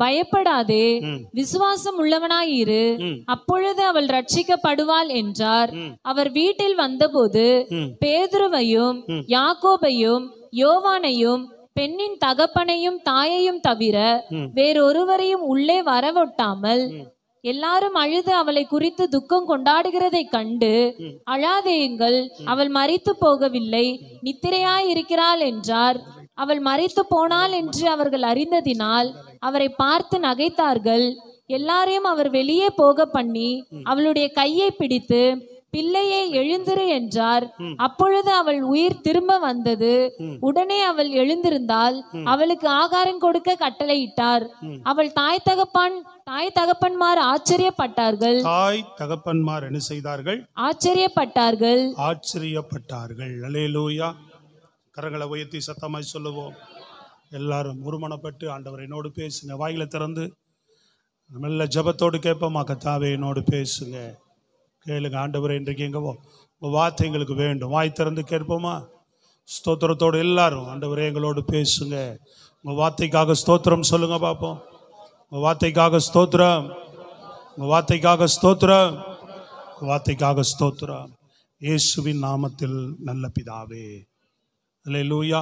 பயப்படாதே, விசுவாசம் உள்ளவனாயிரு, அப்பொழுது அவள் ரட்சிக்கப்படுவாள் என்றார். அவர் வீட்டில் வந்தபோது பேதுருவையும் யாக்கோபையும் யோவானையும் பெண்ணின் தகப்பனையும் தாயையும் தவிர வேறொருவரையும் உள்ளே வரவொட்டாமல் எல்லாரும் அழுது அவளை குறித்து துக்கம் கொண்டாடுகிறதை கண்டு, அழாதேயுங்கள், அவள் மரித்து போகவில்லை, நித்திரையாயிருக்கிறாள் என்றார். அவள் மரித்து போனாள் என்று அவர்கள் அறிந்ததினால் அவரை பார்த்து நகைத்தார்கள். எல்லாரையும் அவர் வெளியே போக பண்ணி அவளுடைய கையை பிடித்து, பிள்ளையே எழுந்திரு என்றார். அப்பொழுது அவள் உயிர் திரும்ப வந்தது. உடனே அவள் எழுந்திருந்தால் அவளுக்கு ஆகாரம் கொடுக்க கட்டளையிட்டார். அவள் தாய் தகப்பன்மார் ஆச்சரியப்பட்டார்கள். தாய் தகப்பன்மார் என்ன செய்தார்கள்? ஆச்சரியப்பட்டார்கள். அல்லேலூயா. கரங்களை உயர்த்தி சத்தமாய் சொல்லுவோம். எல்லாரும் ஒருமனப்பட்டு ஆண்டவர் என்னோடு பேசுங்க. வாயில திறந்து நல்ல ஜபத்தோடு கேட்போமா? கர்த்தாவே என்னோடு பேசுங்க, கேளுங்க. ஆண்டவரே இன்றைக்கு எங்கவோ உங்கள் வார்த்தை எங்களுக்கு வேண்டும். வாய் திறந்து கேட்போமா? ஸ்தோத்திரத்தோடு எல்லாரும் ஆண்டவரே எங்களோடு பேசுங்க. உங்கள் வார்த்தைக்காக ஸ்தோத்திரம் சொல்லுங்க பார்ப்போம். உங்கள் வார்த்தைக்காக ஸ்தோத்திரம், உங்கள் வார்த்தைக்காக ஸ்தோத்திரம், உங்கள் வார்த்தைக்காக ஸ்தோத்திரம். இயேசுவின் நாமத்தில் நல்ல பிதாவே. அல்லேலூயா.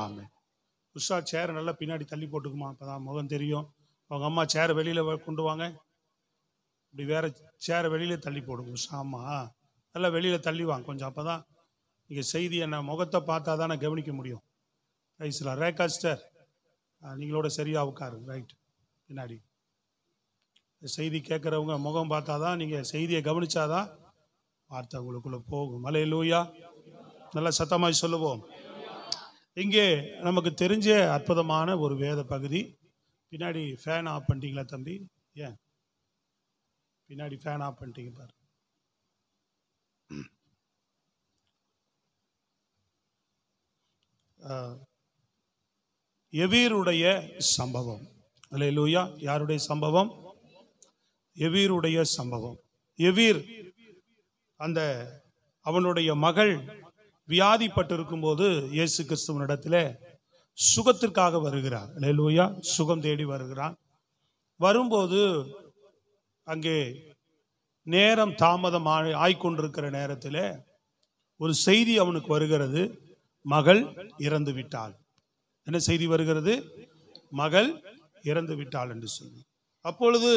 ஆமென். உஷா சேரை நல்லா பின்னாடி தள்ளி போட்டுக்குமா, அப்போதான் முகம் தெரியும். அவங்க அம்மா சேரை வெளியில் கொண்டு வாங்க. இப்படி வேற சேரை வெளியில் தள்ளி போடுங்க உஷா அம்மா. நல்லா வெளியில் தள்ளி வாங்க கொஞ்சம், அப்போ தான் நீங்கள் செய்தி என்ன முகத்தை பார்த்தா தான் நான் கவனிக்க முடியும். ரைஸ்லா ரேகாஸ்டர் நீங்களோட சரியாக உட்காரு. ரைட், பின்னாடி செய்தி கேட்குறவங்க முகம் பார்த்தா தான் நீங்கள் செய்தியை கவனிச்சாதான் வார்த்தை உங்களுக்குள்ளே போகும். அல்லேலூயா. நல்லா சத்தமாய் சொல்லுவோம். இங்கே நமக்கு தெரிஞ்ச அற்புதமான ஒரு வேத பகுதி. பின்னாடி ஃபேன் ஆஃப் பண்ணிட்டீங்களா தம்பி? ஏன் பின்னாடி ஃபேன் ஆஃப் பண்ணிட்டீங்க பாரு. எவீருடைய சம்பவம். அல்லேலூயா. யாருடைய சம்பவம்? எவீருடைய சம்பவம். எவீர் அந்த அவனுடைய மகள் வியாதிப்பட்டிருக்கும் போது இயேசு கிறிஸ்துவனிடத்தில் சுகத்திற்காக வருகிறார். அல்லேலூயா. சுகம் தேடி வருகிறான். வரும்போது அங்கே நேரம் தாமதம் ஆய்கொண்டிருக்கிற நேரத்தில் ஒரு செய்தி அவனுக்கு வருகிறது, மகள் இறந்து விட்டாள். என்ன செய்தி வருகிறது? மகள் இறந்து விட்டாள் என்று சொல்லி. அப்பொழுது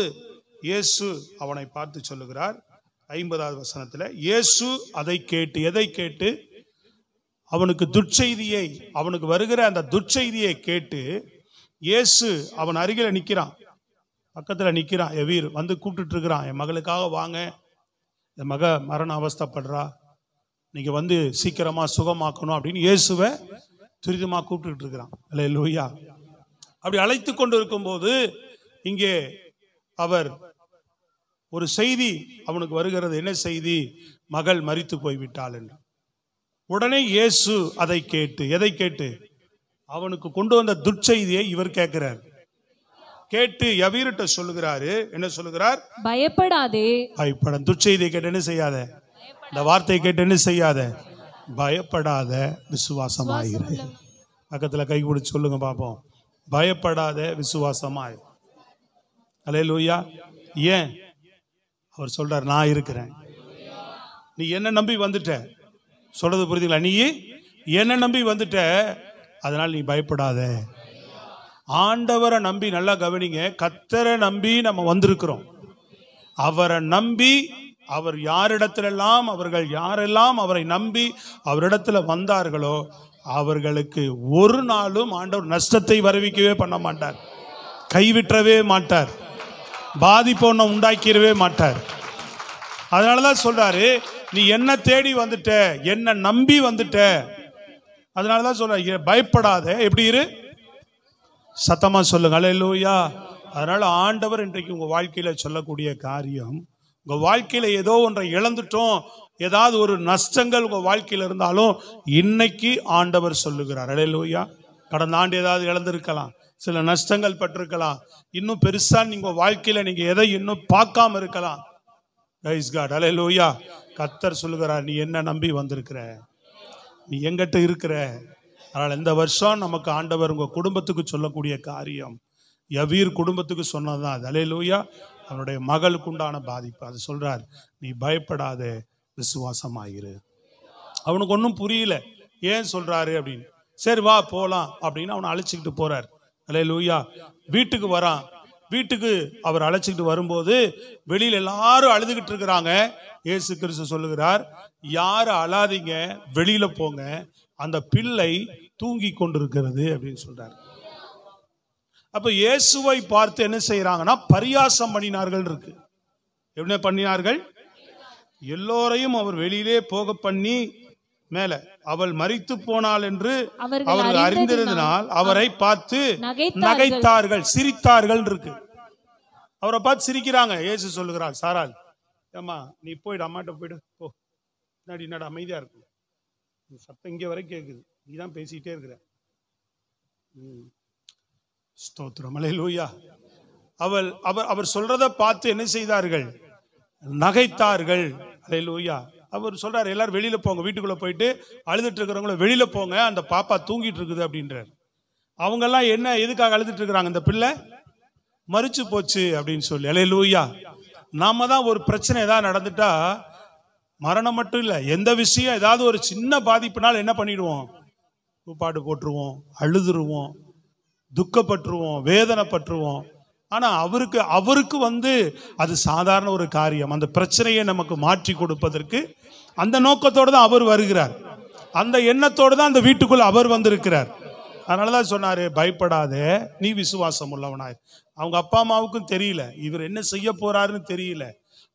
இயேசு அவனை பார்த்து சொல்லுகிறார் 50வது வசனத்தில், இயேசு அதை கேட்டு, எதை கேட்டு? அவனுக்கு துர்ச்செய்தியை, அவனுக்கு வருகிற அந்த துர்ச்செய்தியை கேட்டு இயேசு அவன் அருகில் நிற்கிறான், பக்கத்தில் நிற்கிறான். எவீர் வந்து கூப்பிட்டு இருக்கிறான், என் மகளுக்காக வாங்க, என் மக மரண அவஸ்தைப்படுறா, நீங்கள் வந்து சீக்கிரமாக சுகமாக்கணும் அப்படின்னு இயேசுவை துரிதமாக கூப்பிட்டு இருக்கிறான். அல்லேலூயா. அப்படி அழைத்து கொண்டு இருக்கும்போது இங்கே அவர் ஒரு செய்தி அவனுக்கு வருகிறது. என்ன செய்தி? மகள் மரித்து போய்விட்டாள் என்று. உடனே இயேசு அதை கேட்டு, எதை கேட்டு? அவனுக்கு கொண்டு வந்த துர்ச்செய்தியை இவர் கேட்கிறார். கேட்டு எவீர்கிட்ட சொல்லுகிறாரு. என்ன சொல்லுகிறார்? பயப்படாதே. பயப்பட துர்ச்செய்தியை கேட்டு என்ன செய்யாத, இந்த வார்த்தையை கேட்டு என்ன செய்யாத, பயப்படாத, விசுவாசமாயிரு. பக்கத்துல கை பிடிச்சு சொல்லுங்க பாப்போம். பயப்படாத, விசுவாசமாய். அல்லேலூயா. ஏன் அவர் சொல்றார்? நான் இருக்கிறேன். நீ என்ன நம்பி வந்துட்ட, சொல்றது புரியுதுங்களா? நீ என்ன நம்பி வந்துட்ட, அதனால் நீ பயப்படாத. ஆண்டவரை நம்பி, நல்லா கவனிங்க, கர்த்தரை நம்பி நம்ம வந்திருக்கிறோம். அவரை நம்பி, அவர் யாரிடத்திலெல்லாம், அவர்கள் யாரெல்லாம் அவரை நம்பி அவரிடத்துல வந்தார்களோ அவர்களுக்கு ஒரு நாளும் ஆண்டவர் நஷ்டத்தை வருவிக்கவே பண்ண மாட்டார், கைவிட்டவே மாட்டார், பாதிப்பு ஒன்றை உண்டாக்கிடவே மாட்டார். அதனாலதான் சொல்றாரு, நீ என்ன தேடி வந்துட்ட, என்ன நம்பி வந்துட்ட. அதனாலதான் சொல்ற பயப்படாத. எப்படி இரு? சத்தமா சொல்லுங்க. அல்லேலூயா. அதனால ஆண்டவர் இன்றைக்கு உங்க வாழ்க்கையில சொல்லக்கூடிய காரியம், உங்க வாழ்க்கையில ஏதோ ஒன்றை இழந்துட்டோம், ஏதாவது ஒரு நஷ்டங்கள் உங்க வாழ்க்கையில இருந்தாலும் இன்னைக்கு ஆண்டவர் சொல்லுகிறார். அல்லேலூயா. கடந்த ஆண்டு ஏதாவது இழந்திருக்கலாம், சில நஷ்டங்கள் பட்டிருக்கலாம், இன்னும் பெருசா நீங்க வாழ்க்கையில நீங்க எதை இன்னும் பார்க்காம இருக்கலாம். Praise God. அல்லேலூயா. கர்த்தர் சொல்லுகிறார், நீ என்ன நம்பி வந்திருக்கிற, நீ எங்கிட்ட இருக்கிற. அதனால் இந்த வருஷம் நமக்கு ஆண்டவர் உங்க குடும்பத்துக்கு சொல்லக்கூடிய காரியம், யவீர் குடும்பத்துக்கு சொன்னதுதான் அது. அல்லேலூயா. அவனுடைய மகளுக்கு உண்டான பாதிப்பு அது சொல்றார். நீ பயப்படாத, விசுவாசமாயிரு. அவனுக்கு ஒன்றும் புரியல ஏன் சொல்றாரு அப்படின்னு. சரி வா போலாம் அப்படின்னு அவனை அழைச்சிக்கிட்டு போறார். அல்லேலூயா. வீட்டுக்கு வரான். வீட்டுக்கு அவர் அழைச்சிக்கிட்டு வரும்போது வெளியில எல்லாரும் அழுதுகிட்டு இருக்கிறாங்க. இயேசு கிறிஸ்து சொல்லுகிறார், யாரும் அழாதீங்க, வெளியில போங்க, அந்த பிள்ளை தூங்கி கொண்டிருக்கிறது அப்படின்னு சொல்றாரு. அப்ப இயேசுவை பார்த்து என்ன செய்யறாங்கன்னா பரியாசம் பண்ணினார்கள் இருக்கு. என்ன பண்ணினார்கள்? எல்லோரையும் அவர் வெளியிலே போக பண்ணி மேல அவள் மரித்து போனாள் என்று அவர்கள் அறிந்திருந்தனால் அவரை பார்த்து நகைத்தார்கள், சிரித்தார்கள் இருக்கு. அவரை பார்த்து சிரிக்கிறாங்க. இயேசு சொல்லுகிறார், சாரால் ஏமா நீ போயிடு, அம்மாட்ட போயிடு போ. என்னடா அமைதியா இருக்கும், சத்தம் இங்கே வரை கேட்குது, நீ தான் பேசிக்கிட்டே இருக்கிற. ஸ்தோத்திரம். அல்லேலூயா. அவர் சொல்றதை பார்த்து என்ன செய்தார்கள்? நகைத்தார்கள். அல்லேலூயா. அவர் சொல்றாரு, எல்லாரும் வெளியில போங்க, வீட்டுக்குள்ள போயிட்டு அழுதுட்டு இருக்கிறவங்கள வெளியில போங்க, அந்த பாப்பா தூங்கிட்டு இருக்குது அப்படின்றார். அவங்க எல்லாம் என்ன எதுக்காக அழுதுட்டு இருக்கிறாங்க? இந்த பிள்ளை மரிச்சு போச்சு அப்படின்னு சொல்லி. அல்லேலூயா. நாம தான் ஒரு பிரச்சனை ஏதாவது நடந்துட்டா, மரணம் மட்டும் இல்ல, எந்த விஷயம் ஏதாவது ஒரு சின்ன பாதிப்புனால என்ன பண்ணிடுவோம்? கூப்பாடு போட்டுருவோம், அழுதுருவோம், துக்கப்பட்டுருவோம், வேதனைப்பட்டுருவோம். ஆனா அவருக்கு அது சாதாரண ஒரு காரியம். அந்த பிரச்சனையை நமக்கு மாற்றி கொடுப்பதற்கு அந்த நோக்கத்தோடு தான் அவர் வருகிறார். அந்த எண்ணத்தோடு தான் அந்த வீட்டுக்குள் அவர் வந்திருக்கிறார். அதனாலதான் சொன்னாரு, பயப்படாத, நீ விசுவாசம் உள்ளவனாய். அவங்க அப்பா அம்மாவுக்கும் தெரியல இவர் என்ன செய்ய போறாருன்னு தெரியல.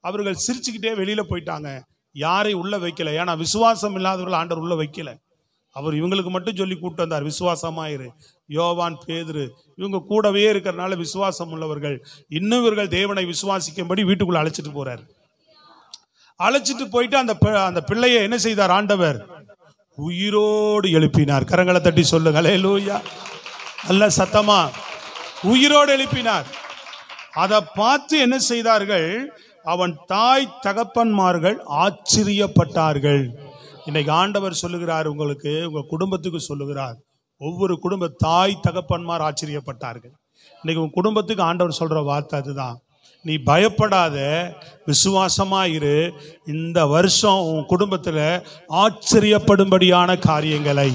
அவர்கள் சிரிச்சுக்கிட்டே வெளியில போயிட்டாங்க, யாரை உள்ள வைக்கல. ஏன்னா விசுவாசம் இல்லாதவர்கள் ஆண்டவர் உள்ள வைக்கல. அவர் இவங்களுக்கு மட்டும் சொல்லி கூப்பிட்டு வந்தார், விசுவாசமாயிரு. யோவான், பேதுரு இவங்க கூடவே இருக்கிறனால விசுவாசம் உள்ளவர்கள். இன்னும் இவர்கள் தேவனை விசுவாசிக்கும்படி வீட்டுக்குள்ள அழைச்சிட்டு போறார். அழைச்சிட்டு போயிட்டு அந்த பிள்ளையை என்ன செய்தார்? ஆண்டவர் உயிரோடு எழுப்பினார். கரங்களை தட்டி சொல்லுங்க அல்லேலூயா. நல்ல சத்தமா உயிரோடு எழுப்பினார். அதை பார்த்து என்ன செய்தார்கள்? அவன் தாய் தகப்பன்மார்கள் ஆச்சரியப்பட்டார்கள். இன்னைக்கு ஆண்டவர் சொல்லுகிறார், உங்களுக்கு உங்க குடும்பத்துக்கு சொல்லுகிறார், ஒவ்வொரு குடும்ப தாய் தகப்பன்மார் ஆச்சரியப்பட்டார்கள். இன்னைக்கு உங்க குடும்பத்துக்கு ஆண்டவர் சொல்ற வார்த்தை அதுதான். நீ பயப்படாத, விசுவாசமா இரு. இந்த வருஷம் உன் குடும்பத்துல ஆச்சரியப்படும்படியான காரியங்களை,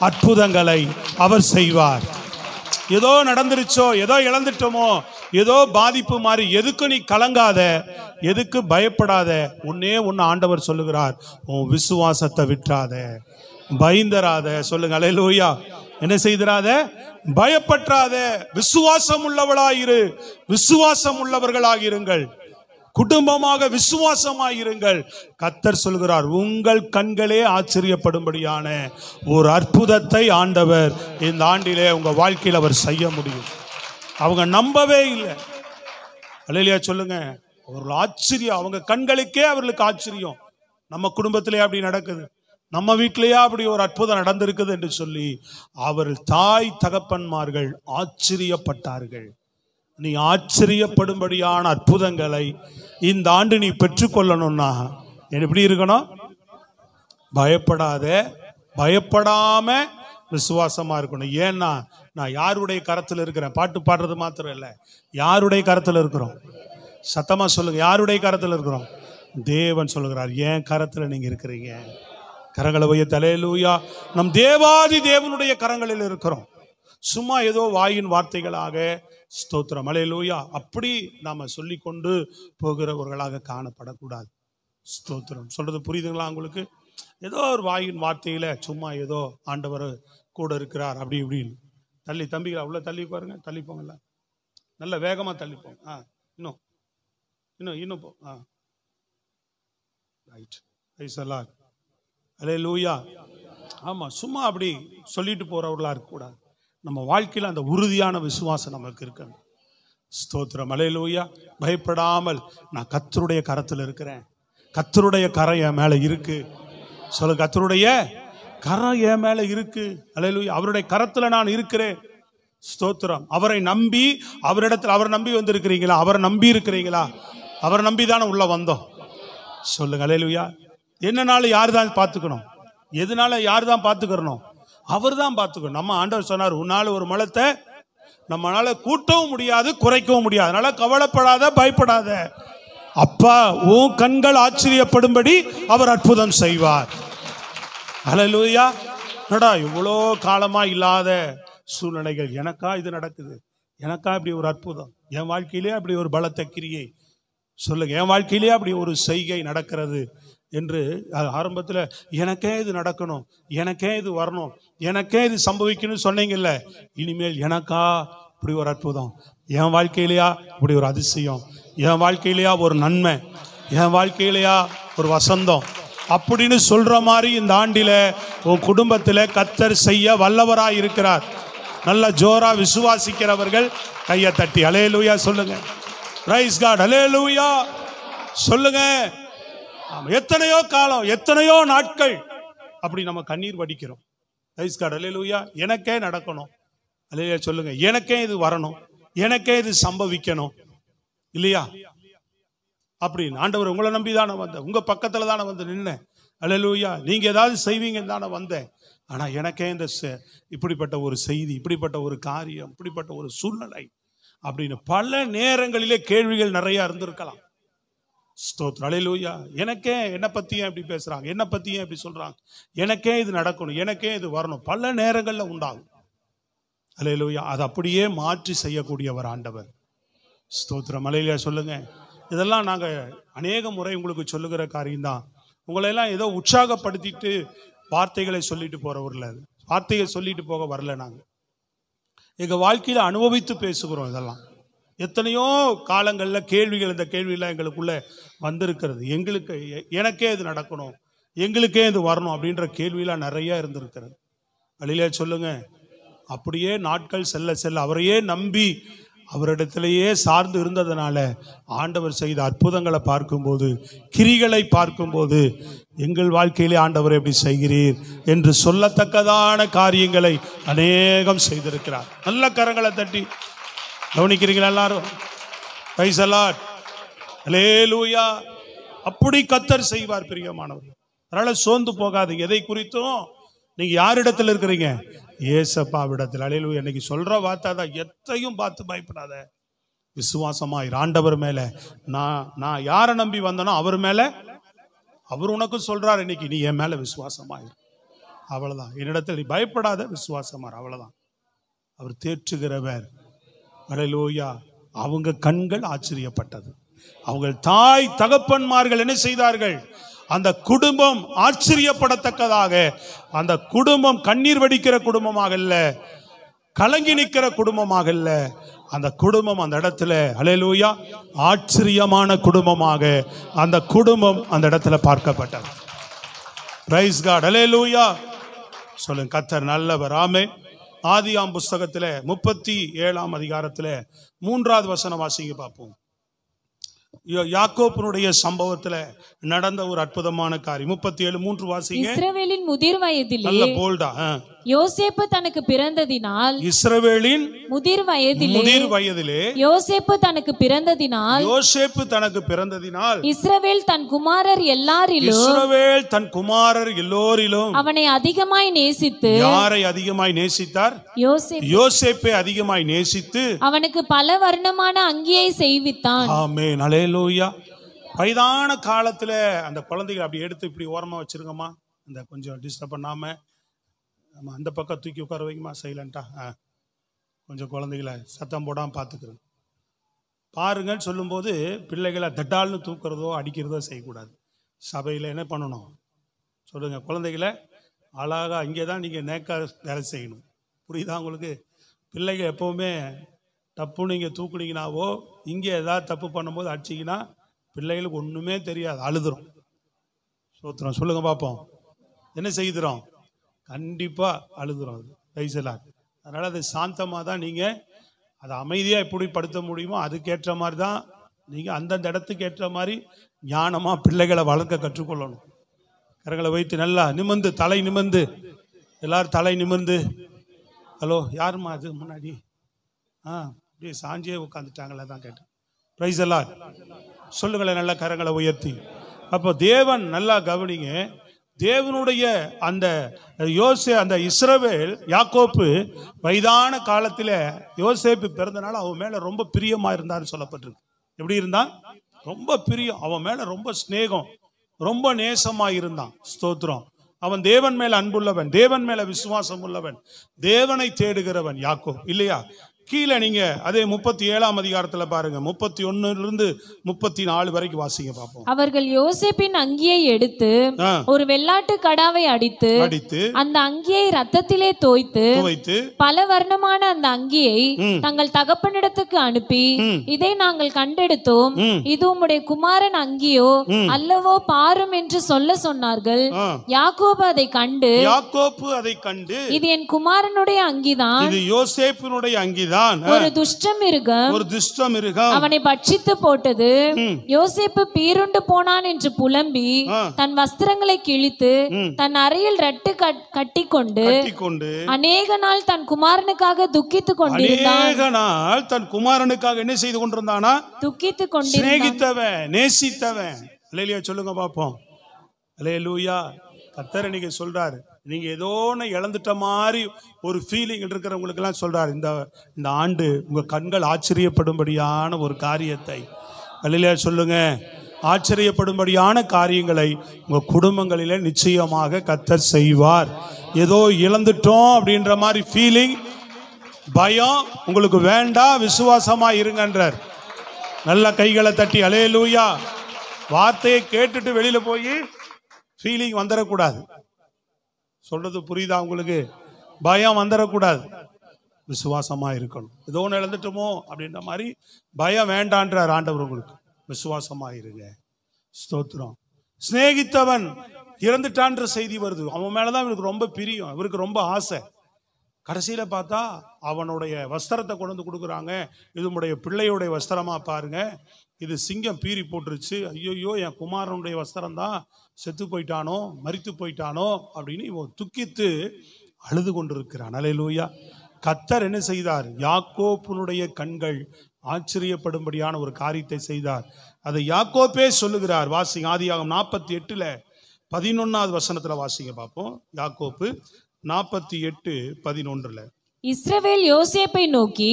அற்புதங்களை அவர் செய்வார். ஏதோ நடந்துருச்சோ, ஏதோ இழந்துட்டோமோ, ஏதோ பாதிப்பு மாதிரி எதுக்கு நீ கலங்காத, எதுக்கு பயப்படாத. ஒன்னே ஒன்னு ஆண்டவர் சொல்லுகிறார், உன் விசுவாசத்தை விட்டுறாத, பயந்தராத. சொல்லுங்க அல்லேலூயா. என்ன செய்திராத? பயப்பற்றாத, விசுவாசம் உள்ளவளாயிரு, விசுவாசம் உள்ளவர்களாகிருங்கள், குடும்பமாக விசுவாசமாயிருங்கள். கர்த்தர் சொல்கிறார், உங்கள் கண்களே ஆச்சரியப்படும்படியான ஒரு அற்புதத்தை ஆண்டவர் இந்த ஆண்டிலே உங்க வாழ்க்கையில் அவர் செய்ய முடியும். அவங்க நம்பவே இல்லை. அல்லேலூயா சொல்லுங்க. அவர்கள் ஆச்சரியம், அவங்க கண்களுக்கே அவர்களுக்கு ஆச்சரியம். நம்ம குடும்பத்திலே அப்படி நடக்குது, நம்ம வீட்டிலேயே அப்படி ஒரு அற்புதம் நடந்திருக்குது என்று சொல்லி அவர்கள் தாய் தகப்பன்மார்கள் ஆச்சரியப்பட்டார்கள். நீ ஆச்சரியப்படும்படியான அற்புதங்களை இந்த ஆண்டு நீ பெற்றுக்கொள்ளணும்னா எப்படி இருக்கணும்? பயப்படாத, பயப்படாம விசுவாசமா இருக்கணும். ஏன்னா நான் யாருடைய கரத்தில் இருக்கிறேன்? பாட்டு பாடுறது மாத்திரம் இல்லை, யாருடைய கரத்தில் இருக்கிறோம்? சத்தமா சொல்லுங்க, யாருடைய கரத்தில் இருக்கிறோம்? தேவன் சொல்லுகிறார், என் கரத்தில் நீங்க இருக்கிறீங்க. கரங்களை வைத்து அல்லேலூயா. நம் தேவாதி தேவனுடைய கரங்களில் இருக்கிறோம். சும்மா ஏதோ வாயின் வார்த்தைகளாக ஸ்தோத்திரம் அல்லேலூயா அப்படி நாம சொல்லி கொண்டு போகிறவர்களாக காணப்படக்கூடாது. ஸ்தோத்திரம். சொல்றது புரியுதுங்களா உங்களுக்கு? ஏதோ ஒரு வாயின் வார்த்தையில சும்மா ஏதோ ஆண்டவர் கூட இருக்கிறார் அப்படி இப்படின்னு தள்ளி, தம்பிகளா உள்ள தள்ளி பாருங்க, தள்ளி போங்கல்ல, நல்ல வேகமா தள்ளி போங்க. இன்னும் இன்னும் இன்னும் போ. ரைட். Praise the Lord. அல்லேலூயா. ஆமா, சும்மா அப்படி சொல்லிட்டு போறவர்களா இருக்கக்கூடாது. நம்ம வாழ்க்கையில் அந்த உறுதியான விசுவாசம் நமக்கு இருக்கணும். ஸ்தோத்திரம். அல்லேலூயா. பயப்படாமல் நான் கர்த்தருடைய கரத்தில் இருக்கிறேன், கர்த்தருடைய கரம் என் மேல இருக்கு. சொல்ல, கர்த்தருடைய கரம் என் மேல இருக்கு. அல்லேலூயா. அவருடைய கரத்துல நான் இருக்கிறேன். ஸ்தோத்திரம். அவரை நம்பி, அவரிடத்தில் அவரை நம்பி வந்திருக்கிறீங்களா? அவரை நம்பி இருக்கிறீங்களா? அவரை நம்பி தானே உள்ள வந்தோம். சொல்லுங்க அல்லேலூயா. என்னனால யார் தான் பார்த்துக்கணும்? எதனால யார் தான் பார்த்துக்கிறணும்? அவர் தான் பார்த்துக்கணும். நம்ம ஆண்டவர் சொன்னார், உன்னால ஒரு முளத்தை நம்மளால கூட்டவும் முடியாது, குறைக்கவும் முடியாது. அதனால கவலைப்படாத, பயப்படாத. அப்பா உன் கண்கள் ஆச்சரியப்படும்படி அவர் அற்புதம் செய்வார். ஹல்லேலூயா. என்னடா இவ்வளோ காலமா இல்லாத சூழ்நிலைகள், எனக்கா இது நடக்குது, எனக்கா இப்படி ஒரு அற்புதம், என் வாழ்க்கையிலே அப்படி ஒரு பலத்த கிரியை சொல்லுங்க, என் வாழ்க்கையிலே அப்படி ஒரு செய்கை நடக்கிறது என்று ஆரம்பத்தில் எனக்கே இது நடக்கணும், எனக்கே இது வரணும், எனக்கே இது சம்பவிக்கணும்னு சொன்னீங்கல்ல, இனிமேல் எனக்கா இப்படி ஒரு அற்புதம், என் வாழ்க்கையிலையா இப்படி ஒரு அதிசயம், என் வாழ்க்கையிலையா ஒரு நன்மை, என் வாழ்க்கையிலையா ஒரு வசந்தம் அப்படின்னு சொல்ற மாதிரி இந்த ஆண்டில உன் குடும்பத்தில் கர்த்தர் செய்ய வல்லவராய் இருக்கிறார். நல்ல ஜோரா விசுவாசிக்கிறவர்கள் கையை தட்டி அல்லேலூயா சொல்லுங்க. பிரைஸ் காட், அல்லேலூயா சொல்லுங்க. எத்தனையோ காலம், எத்தனையோ நாட்கள் அப்படி நம்ம கண்ணீர் வடிக்கிறோம். பிரைஸ் காட், அல்லேலூயா. எனக்கே நடக்கணும், அல்லேலூயா சொல்லுங்க. எனக்கே இது வரணும், எனக்கே இது சம்பவிக்கணும் இல்லையா அப்படின்னு. ஆண்டவர் உங்களை நம்பி தானே வந்தேன், உங்க பக்கத்துல தானே வந்து நின்னேன், அல்லேலூயா. நீங்க ஏதாவது செய்வீங்கன்னு தானே வந்தேன். ஆனா எனக்கே இந்த இப்படிப்பட்ட ஒரு செய்தி, இப்படிப்பட்ட ஒரு காரியம், இப்படிப்பட்ட ஒரு சூழ்நிலை அப்படின்னு பல நேரங்களிலே கேள்விகள் நிறைய இருந்திருக்கலாம். ஸ்தோத்திரம், அல்லேலூயா. எனக்கே என்னை பத்தியே இப்படி பேசுறாங்க, என்னை பத்தியே இப்படி சொல்றாங்க, எனக்கே இது நடக்கணும், எனக்கே இது வரணும், பல நேரங்கள்ல உண்டாகும். அல்லேலூயா. அதை அப்படியே மாற்றி செய்யக்கூடியவர் ஆண்டவர். ஸ்தோத்திரம், அல்லேலூயா சொல்லுங்க. இதெல்லாம் நாங்கள் அநேக முறை உங்களுக்கு சொல்லுகிற காரியம்தான். உங்களையெல்லாம் ஏதோ உற்சாகப்படுத்திட்டு வார்த்தைகளை சொல்லிட்டு போறவர்ல, வார்த்தையை சொல்லிட்டு போக வரல. நாங்கள் எங்கள் வாழ்க்கையில் அனுபவித்து பேசுகிறோம். இதெல்லாம் எத்தனையோ காலங்களில் கேள்விகள், இந்த கேள்வியெல்லாம் எங்களுக்குள்ள வந்திருக்கிறது. எங்களுக்கு எனக்கே இது நடக்கணும், எங்களுக்கே இது வரணும் அப்படின்ற கேள்வியெல்லாம் நிறைய இருந்திருக்கிறது. அல்லேலூயா சொல்லுங்க. அப்படியே நாட்கள் செல்ல செல்ல அவரையே நம்பி அவரிடத்திலேயே சார்ந்து இருந்ததுனால ஆண்டவர் செய்த அற்புதங்களை பார்க்கும்போது, கிரிகளை பார்க்கும்போது, எங்கள் வாழ்க்கையிலே ஆண்டவர் எப்படி செய்கிறீர் என்று சொல்லத்தக்கதான காரியங்களை அநேகம் செய்திருக்கிறார். நல்ல கரங்களை தட்டி கவனிக்கிறீங்களா எல்லாரும்? பிரைஸ் தி லார்ட், அல்லேலூயா. அப்படி கர்த்தர் செய்வார் பிரியமானவர். அதனால சோர்ந்து போகாதீங்க. எதை குறித்தும் நீங்க யாரிடத்தில் இருக்கிறீங்க? ஏசப்பாவிடத்தில். அல்லேலூயா. இன்னைக்கு சொல்ற வார்த்தை தான், எத்தையும் பார்த்து பயப்படாத, விசுவாசமாயிரு ஆண்டவர் மேல. நான் யாரை நம்பி வந்தனோ அவர் மேல, அவர் உனக்கு சொல்றார் இன்னைக்கு, நீ என் மேல விசுவாசமாயிரு, அவ்வளவுதான். என்னிடத்தில் நீ பயப்படாத, விசுவாசமார், அவ்வளவுதான். அவர் தேற்றுகிறவர். அல்லேலூயா. அவங்க கண்கள் ஆச்சரியப்பட்டது. அவங்க தாய் தகப்பன்மார்கள் என்ன செய்தார்கள்? அந்த குடும்பம் ஆச்சரியப்படத்தக்கதாக, அந்த குடும்பம் கண்ணீர் வடிக்கிற குடும்பமாக இல்ல, கலங்கி நிற்கிற குடும்பமாக இல்ல, அந்த குடும்பம் அந்த இடத்துல அல்லேலூயா ஆச்சரியமான குடும்பமாக அந்த குடும்பம் அந்த இடத்துல பார்க்கப்பட்டது. பிரைஸ் காட், அல்லேலூயா சொல்லுங்க. கர்த்தர் நல்லவர். ஆமென். ஆதியாம் புஸ்தகத்தில் 37ஆம் அதிகாரத்தில் 3வது வசனம் வாசிங்க பார்ப்போம். யாக்கோபனுடைய சம்பவத்துல நடந்த ஒரு அற்புதமான காரியம். 37:3 வாசிங்க. இஸ்ரவேலின் முதிர் வயதிலே, நல்ல போல்டா, யோசேப்பு தனக்கு பிறந்ததினால், இஸ்ரவேலின் முதிர் வயதிலே யோசேப்பு தனக்கு பிறந்ததினால், யோசேப்பு தனக்கு பிறந்ததினால், இஸ்ரவேல் தன் குமாரர் எல்லாரிலும் அவனை அதிகமாய் நேசித்து. யாரை அதிகமாய் நேசித்தார்? யோசேப்பை அதிகமாய் நேசித்து அவனுக்கு பல வர்ணமான அங்கியை செய்வித்தான். ஆமென், அல்லேலூயா. வயதான காலத்துல அந்த குழந்தைகளை அப்படி எடுத்து இப்படி ஓரமா வச்சிருங்கம்மா, இந்த கொஞ்சம் டிஸ்டர்ப் பண்ணாம, நம்ம அந்த பக்கம் தூக்கி உட்கார வைக்குமா, சைலண்டா. கொஞ்சம் குழந்தைகளை சத்தம் போடாமல் பார்த்துக்கிறோம் பாருங்கன்னு சொல்லும்போது, பிள்ளைகளை தட்டால்னு தூக்குறதோ அடிக்கிறதோ செய்யக்கூடாது. சபையில் என்ன பண்ணணும் சொல்லுங்க? குழந்தைகளை அழகாக இங்கே தான் நீங்கள் நேக்கா வேலை செய்யணும். புரியுதா உங்களுக்கு? பிள்ளைகள் எப்போவுமே தப்புன்னு இங்கே தூக்குனீங்கனாவோ, இங்கே ஏதாவது தப்பு பண்ணும்போது அடிச்சிங்கன்னா பிள்ளைகளுக்கு ஒன்றுமே தெரியாது, அழுதுறோம். சோத்திரம் சொல்லுங்க பார்ப்போம். என்ன செய்துறோம்? கண்டிப்பாக அழுதுறோம். அது ரைசலா. அதனால் அது சாந்தமாக தான் நீங்கள் அதை அமைதியாக எப்படி படுத்த முடியுமோ அதுக்கேற்ற மாதிரி தான் நீங்கள் அந்தந்த இடத்துக்கு ஏற்ற மாதிரி ஞானமாக பிள்ளைகளை வளர்க்க கற்றுக்கொள்ளணும். கரங்களை வைத்து நல்லா நிமிர்ந்து, தலை நிமிர்ந்து, எல்லாரும் தலை நிமிர்ந்து. ஹலோ, யாருமா அது முன்னாடி? அப்படியே சாஞ்சியே உட்காந்துட்டாங்களே தான் கேட்டேன். பிரைஸ் எல்லாம் சொல்லுங்களேன், நல்லா கரங்களை உயர்த்தி. அப்போ தேவன், நல்லா கவனிங்க, தேவனுடைய அந்த அந்த இஸ்ரவேல் யாக்கோப்பு வயதான காலத்தில் யோசேப்பு பிறந்தனால அவன் மேல ரொம்ப பிரியமா இருந்தான்னு சொல்லப்பட்டிருக்கு. எப்படி இருந்தான்? ரொம்ப பிரியம். அவன் மேல ரொம்ப ஸ்நேகம், ரொம்ப நேசமா இருந்தான். ஸ்தோத்திரம். அவன் தேவன் மேல அன்புள்ளவன், தேவன் மேல விசுவாசம் உள்ளவன், தேவனை தேடுகிறவன் யாக்கோப் இல்லையா? கீழே நீங்க அதே 37ஆம் அதிகாரத்துல பாருங்க, 31 34 வரைக்கும் வாசிங்க பார்ப்போம். அவர்கள் யோசேப்பின் அங்கியை எடுத்து ஒரு வெள்ளாட்டு கடாவை அடித்து அந்த அங்கியை ரத்தத்திலே தோய்த்து பல வர்ணமான அந்த அங்கியை தங்கள் தகப்பனிடத்துக்கு அனுப்பி, இதை நாங்கள் கண்டெடுத்தோம், இது உம்முடைய குமாரன் அங்கியோ அல்லவோ பாரும் என்று சொல்ல சொன்னார்கள். யாக்கோபு அதை கண்டு இது என் குமாரனுடைய அங்கிதான், இது யோசேப்பினுடைய அங்கிதான், ஒரு துஷ்ட மிருகம் அவனை பட்சித்து போட்டது. யோசேப்பு பீருண்டு போனான் என்று புலம்பி தன் வஸ்திரங்களை கிழித்து தன் அறையில் ரட்டு கட்டிக்கொண்டு அநேக நாள் தன் குமாரனுக்காக துக்கித்துக் கொண்டிருந்தான். அநேக நாள் தன் குமாரனுக்காக என்ன செய்து கொண்டிருந்தானா? துக்கித்துக் கொண்டிருந்தான். நேசித்தவன். அல்லேலூயா சொல்லுங்க பாப்போம். அல்லேலூயா. கர்த்தர் இன்னைக்கு சொல்றாரு, நீங்க ஏதோ ஒன்று இழந்துட்ட மாதிரி ஒரு ஃபீலிங் இருக்கிறவங்களுக்கு எல்லாம் சொல்றாரு, இந்த ஆண்டு உங்க கண்கள் ஆச்சரியப்படும்படியான ஒரு காரியத்தை, அல்லேலூயா சொல்லுங்க, ஆச்சரியப்படும்படியான காரியங்களை உங்க குடும்பங்களிலே நிச்சயமாக கர்த்தர் செய்வார். ஏதோ இழந்துட்டோம் அப்படின்ற மாதிரி ஃபீலிங், பயம் உங்களுக்கு வேண்டாம், விசுவாசமா இருங்கன்றார். நல்ல கைகளை தட்டி அல்லேலூயா. வார்த்தையை கேட்டுட்டு வெளியில போய் ஃபீலிங் வந்துடக்கூடாது. சொல்றது புரியுதா உங்களுக்கு? பயம் வந்துடக்கூடாது, விசுவாசமா இருக்கணும். ஏதோ ஒன்று இழந்துட்டோமோ அப்படின்ற மாதிரி பயம் வேண்டான்றார் ஆண்டவர். உங்களுக்கு விசுவாசமா இருங்க. ஸ்தோத்திரம். சிநேகித்தவன் இறந்துட்டான்ற செய்தி வருது. அவன் மேலதான் இவருக்கு ரொம்ப பிரியம், இவருக்கு ரொம்ப ஆசை. கடைசியில பார்த்தா அவனுடைய வஸ்திரத்தை கொண்டு வந்து கொடுக்குறாங்க. இது உடைய பிள்ளையுடைய வஸ்திரமா பாருங்க, இது சிங்கம் பீறி போட்டுருச்சு, ஐயோ என் குமாரனுடைய வஸ்திரம் தான், செத்து போயிட்டானோ மரித்து போயிட்டானோ அப்படின்னு இவன் துக்கித்து அழுது கொண்டிருக்கிறான். அல்லேலூயா. கர்த்தர் என்ன செய்தார்? யாக்கோப்புனுடைய கண்கள் ஆச்சரியப்படும்படியான ஒரு காரியத்தை செய்தார். அதை யாக்கோப்பே சொல்லுகிறார். வாசிங்க, ஆதியாகமம் 48:11 வசனத்துல வாசிங்க பார்ப்போம். யாக்கோப்பு 48:11. இஸ்ரவேல் யோசேப்பை நோக்கி,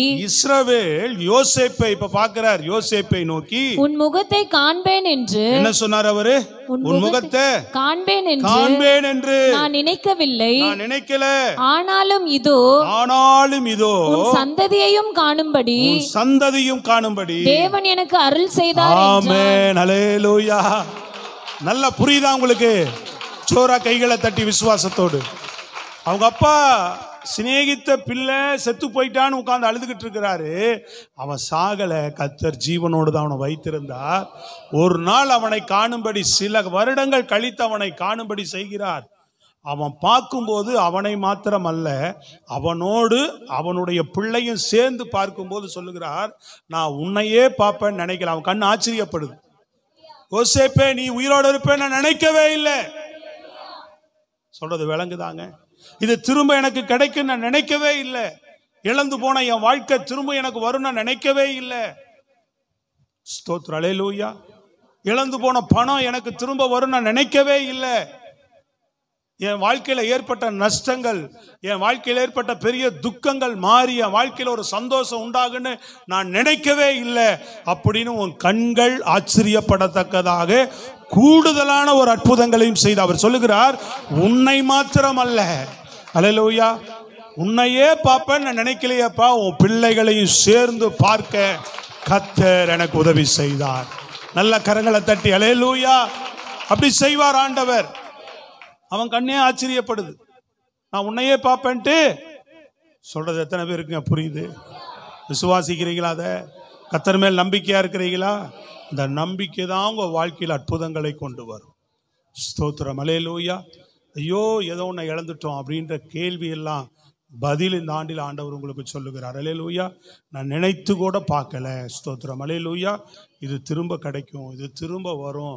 இப்ப பார்க்கிறார், யோசேப்பை நோக்கி உன் முகத்தை காண்பேன் என்று என்ன சொன்னார் அவரு? உன் முகத்தை காண்பேன் என்று நான் நினைக்கவில்லை, நான் நினைக்கல. ஆனாலும் இதோ உன் சந்ததியையும் காணும்படி தேவன் எனக்கு அருள் செய்தார். ஆமென். அல்லேலூயா. நல்லா புரியுதா உங்களுக்கு? சோரா கைகளை தட்டி விசுவாசத்தோடு. அவங்க அப்பா சிநேகித்த பிள்ளை செத்து போயிட்டான்னு உட்கார்ந்து அழுதுகிட்டு இருக்கிறாரு. அவன் சாகல, கர்த்தர் ஜீவனோடு தான் அவனை வைத்திருந்தார். ஒரு நாள் அவனை காணும்படி, சில வருடங்கள் கழித்து அவனை காணும்படி செய்கிறார். அவன் பார்க்கும்போது அவனை மாத்திரம் அல்ல, அவனோடு அவனுடைய பிள்ளையும் சேர்ந்து பார்க்கும்போது சொல்லுகிறார், நான் உன்னையே பார்ப்பேன்னு நினைக்கல. அவன் கண் ஆச்சரியப்படுது. யோசேப்பே, நீ உயிரோடு இருப்பேன்னு நான் நினைக்கவே இல்லை. சொல்றது விளங்குதாங்க? இது திரும்ப எனக்கு கிடைக்கும் நான் நினைக்கவே இல்லை. இழந்து போன என் வாழ்க்கை திரும்ப எனக்கு வரும் நான் நினைக்கவே இல்லை. ஸ்தோத்திரம். அல்லேலூயா. இழந்து போன பணம் எனக்கு திரும்ப வரும் நான் நினைக்கவே இல்லை. என் வாழ்க்கையில ஏற்பட்ட நஷ்டங்கள், என் வாழ்க்கையில் ஏற்பட்ட பெரிய துக்கங்கள் மாறி என் வாழ்க்கையில ஒரு சந்தோஷம் உண்டாகுன்னு நான் நினைக்கவே இல்லை அப்படின்னு உன் கண்கள் ஆச்சரியப்படத்தக்கதாக கூடுதலான ஒரு அற்புதங்களையும் செய்து அவர் சொல்லுகிறார், உன்னை மாத்திரம் அல்ல, அல்லேலூயா, உன்னையே பார்ப்பேன் நான் நினைக்கலையப்பா, உன் பிள்ளைகளையும் சேர்ந்து பார்க்க கர்த்தர் எனக்கு உதவி செய்தார். நல்ல கரங்களை தட்டி அல்லேலூயா. அப்படி செய்வார் ஆண்டவர். அவன் கண்ணே ஆச்சரியப்படுது, நான் உன்னையே பார்ப்பேன்ட்டு சொல்றது எத்தனை பேருக்குங்க புரியுது? விசுவாசிக்கிறீங்களா? அதை கர்த்தர் மேல் நம்பிக்கையா இருக்கிறீங்களா? இந்த நம்பிக்கை தான் உங்க வாழ்க்கையில் அற்புதங்களை கொண்டு வரும். ஸ்தோத்திரம். அல்லேலூயா. ஐயோ ஏதோ ஒன்று இழந்துட்டோம் அப்படின்ற கேள்வி எல்லாம் பதில் இந்த ஆண்டில் ஆண்டவர் உங்களுக்கு சொல்லுகிறார். அல்லேலூயா. நான் நினைத்து கூட பார்க்கல. ஸ்தோத்திரம். அல்லேலூயா. இது திரும்ப கிடைக்கும், இது திரும்ப வரும்,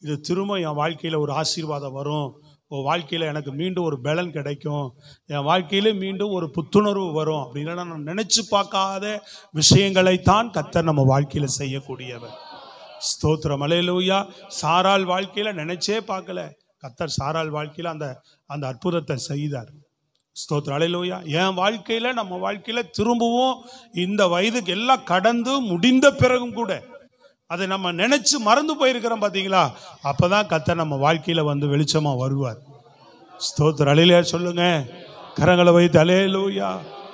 இது திரும்ப என் வாழ்க்கையில் ஒரு ஆசீர்வாதம் வரும், உன் வாழ்க்கையில் எனக்கு மீண்டும் ஒரு பலன் கிடைக்கும், என் வாழ்க்கையில மீண்டும் ஒரு புத்துணர்வு வரும் அப்படின்னா நான் நினைச்சு பார்க்காத விஷயங்களைத்தான் கர்த்தர் நம்ம வாழ்க்கையில் செய்யக்கூடியவர். ஸ்தோத்திரம். அல்லேலூயா. சாராள் வாழ்க்கையில் நினைச்சே பார்க்கல, கர்த்தர் சாராள் வாழ்க்கையில அந்த அற்புதத்தை செய்தார். ஸ்தோத்திரம், அல்லேலூயா. என் வாழ்க்கையில, நம்ம வாழ்க்கையில திரும்பவும் இந்த வயதுக்கு எல்லாம் கடந்து முடிந்த பிறகும் கூட அதை நம்ம நினைச்சு மறந்து போயிருக்கிறோம் பாத்தீங்களா? அப்பதான் கர்த்தர் நம்ம வாழ்க்கையில வந்து வெளிச்சமா வருவார். ஸ்தோத்திரம், அல்லேலூயா சொல்லுங்க. கரங்களை வைத்து அல்லேலூயா.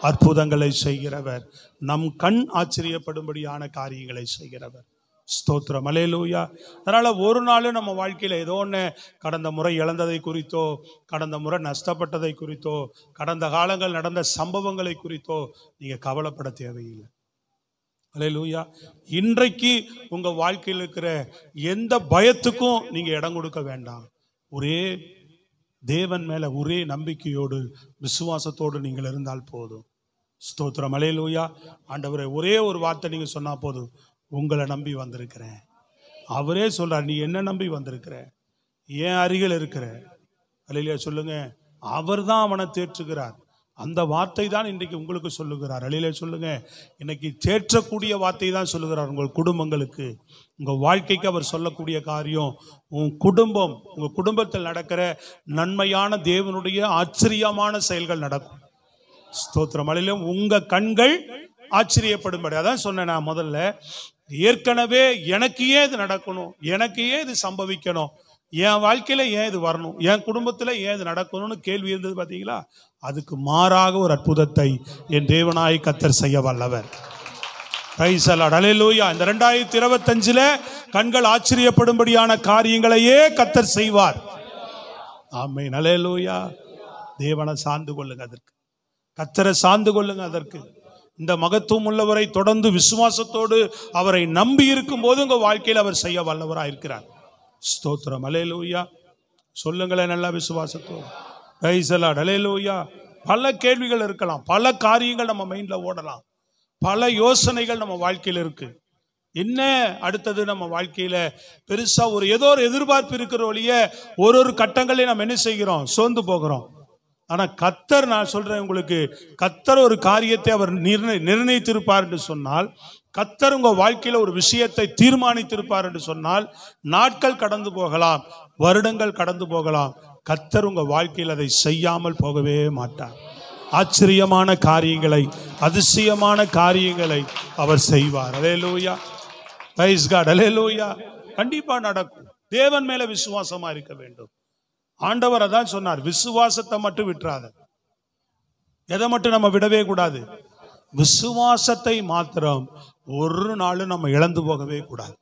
அற்புதங்களை செய்கிறவர், நம் கண் ஆச்சரியப்படும்படியான காரியங்களை செய்கிறவர். ஸ்தோத்திரம், அல்லேலூயா. அதனால ஒரு நாள் நம்ம வாழ்க்கையில ஏதோ ஒன்று, கடந்த முறை இழந்ததை குறித்தோ, கடந்த முறை நஷ்டப்பட்டதை குறித்தோ, கடந்த காலங்கள் நடந்த சம்பவங்களை குறித்தோ நீங்க கவலைப்பட தேவையில்லை. அல்லேலூயா. இன்றைக்கு உங்க வாழ்க்கையில் இருக்கிற எந்த பயத்துக்கும் நீங்க இடம் கொடுக்க வேண்டாம். ஒரே தேவன் மேல ஒரே நம்பிக்கையோடு விசுவாசத்தோடு நீங்கள் இருந்தால் போதும். ஸ்தோத்திரம், அல்லேலூயா. ஆண்டவரே, ஒரே ஒரு வார்த்தை நீங்க சொன்னா போதும், உங்களை நம்பி வந்திருக்கிறேன். அவரே சொல்றார், நீ என்ன நம்பி வந்திருக்கிற, ஏன் அருகில் இருக்கிற. அல்லேலூயா சொல்லுங்க. அவர் தான் அவனை தேற்றுகிறார். அந்த வார்த்தை தான் இன்றைக்கு உங்களுக்கு சொல்லுகிறார். அல்லேலூயா சொல்லுங்க. இன்னைக்கு தேற்றக்கூடிய வார்த்தை தான் சொல்லுகிறார் உங்கள் குடும்பங்களுக்கு, உங்கள் வாழ்க்கைக்கு. அவர் சொல்லக்கூடிய காரியம், உன் குடும்பம், உங்கள் குடும்பத்தில் நடக்கிற நன்மையான தேவனுடைய ஆச்சரியமான செயல்கள் நடக்கும். ஸ்தோத்திரம், அல்லேலூயா. உங்க கண்கள் ஆச்சரியப்படும்படி. அதான் சொன்னேன் நான் முதல்ல. ஏற்கனவே எனக்கு ஏன் இது நடக்கணும், எனக்கு ஏன் இது சம்பவிக்கணும், என் வாழ்க்கையில ஏன் இது வரணும், என் குடும்பத்துல ஏன் இது நடக்கணும்னு கேள்வி இருந்தது பாத்தீங்களா? அதுக்கு மாறாக ஒரு அற்புதத்தை என் தேவனாய் கர்த்தர் செய்ய வல்லவர். பிரைஸ் தி லார்ட், அல்லேலூயா. இந்த 2025 கண்கள் ஆச்சரியப்படும்படியான காரியங்களையே கர்த்தர் செய்வார். ஆமென், அல்லேலூயா. தேவனை சார்ந்து கொள்ளுங்க, அதற்கு கர்த்தரை சார்ந்து கொள்ளுங்க. அதற்கு இந்த மகத்துவம் உள்ளவரை தொடர்ந்து விசுவாசத்தோடு அவரை நம்பி இருக்கும் போது உங்க வாழ்க்கையில் அவர் செய்ய வல்லவராக இருக்கிறார். ஸ்தோத்திரம், அல்லேலூயா. சொல்லுங்களேன் நல்லா விசுவாசத்தோடு. பிரைஸ் தி லார்ட், அல்லேலூயா. பல கேள்விகள் இருக்கலாம், பல காரியங்கள் நம்ம மைண்ட்ல ஓடலாம், பல யோசனைகள் நம்ம வாழ்க்கையில் இருக்கு. என்ன அடுத்தது நம்ம வாழ்க்கையில பெருசா ஏதோ ஒரு எதிர்பார்ப்பு இருக்கிற வழிய ஒரு கட்டங்களையும் நம்ம என்ன செய்கிறோம், சோர்ந்து போகிறோம். ஆனா கர்த்தர், நான் சொல்றேன் உங்களுக்கு, கர்த்தர் ஒரு காரியத்தை அவர் நிர்ணயித்திருப்பார் என்று சொன்னால், கர்த்தர் உங்க வாழ்க்கையில ஒரு விஷயத்தை தீர்மானித்திருப்பார் என்று சொன்னால், நாட்கள் கடந்து போகலாம், வருடங்கள் கடந்து போகலாம், கர்த்தர் உங்க வாழ்க்கையில் அதை செய்யாமல் போகவே மாட்டார். ஆச்சரியமான காரியங்களை, அதிசயமான காரியங்களை அவர் செய்வார். அல்லேலூயா, பிரைஸ் காட், அல்லேலூயா. கண்டிப்பா நடக்கும். தேவன் மேல விசுவாசமா இருக்க வேண்டும். ஆண்டவர் அதான் சொன்னார், விசுவாசத்தை மட்டும் விட்டுறாத. எதை மட்டும் நம்ம விடவே கூடாது, விசுவாசத்தை மாத்திரம் ஒரு நாள் நம்ம இழந்து போகவே கூடாது.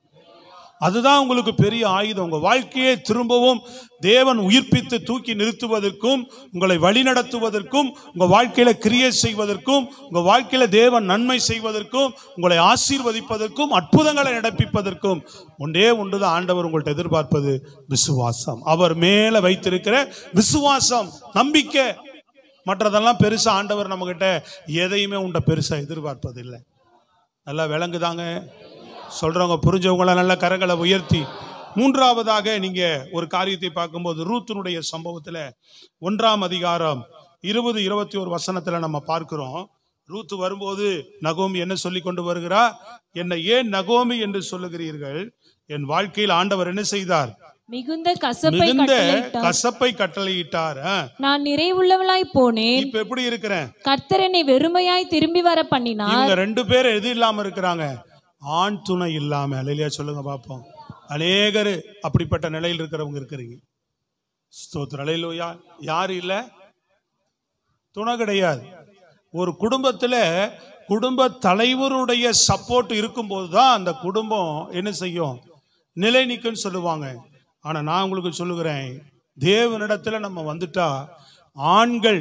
அதுதான் உங்களுக்கு பெரிய ஆயுதம். உங்க வாழ்க்கையை திரும்பவும் தேவன் உயிர்ப்பித்து தூக்கி நிறுத்துவதற்கும், உங்களை வழிநடத்துவதற்கும், உங்க வாழ்க்கையில கிரியை செய்வதற்கும், உங்க வாழ்க்கையில தேவன் நன்மை செய்வதற்கும், உங்களை ஆசீர்வதிப்பதற்கும், அற்புதங்களை நடப்பிப்பதற்கும் ஒன்றே ஒன்றுதான் ஆண்டவர் உங்கள்கிட்ட எதிர்பார்ப்பது, விசுவாசம். அவர் மேல வைத்திருக்கிற விசுவாசம், நம்பிக்கை. மற்றதெல்லாம் பெருசா ஆண்டவர் நம்ம கிட்ட எதையுமே உண்ட பெருசா எதிர்பார்ப்பது இல்லை. நல்லா விளங்குதாங்க? சொல்றவங்க புரிஞ்சவங்கள நல்ல கரங்களை உயர்த்தி. மூன்றாவதாக நீங்க ஒரு காரியத்தை பார்க்கும்போது, ரூத்தினுடைய சம்பவத்துல 1ஆம் அதிகாரம் 20-21 வசனத்துல நம்ம பார்க்கிறோம். ரூத் வரும்போது நகோமி என்ன சொல்லி கொண்டு வருகிறா? என்னை ஏன் நகோமி என்று சொல்லுகிறீர்கள்? என் வாழ்க்கையில் ஆண்டவர் என்ன செய்தார்? மிகுந்த கசப்பை கட்டளையிட்டார். நான் நிறைவுள்ளவளாய் போனேன். இப்ப எப்படி இருக்கிறேன்? கர்த்தர் என்னை வெறுமையாய் திரும்பி வர பண்ணினார். இவங்க 2 பேர் எது இல்லாம இருக்கிறாங்க? ஆண் துணை இல்லாம. அல்லேலூயா சொல்லுங்க பாப்போம். அநேகர் அப்படிப்பட்ட நிலையில் இருக்கிறவங்க இருக்கிறீங்க. ஸ்தோத்திரம், அல்லேலூயா. யாரு இல்ல? துணை கிடையாது. ஒரு குடும்பத்துல குடும்ப தலைவருடைய சப்போர்ட் இருக்கும்போது தான் அந்த குடும்பம் என்ன செய்யும்? நிலை நிற்குன்னு சொல்லுவாங்க. ஆனா நான் உங்களுக்கு சொல்லுகிறேன், தேவனிடத்துல நம்ம வந்துட்டா, ஆண்கள்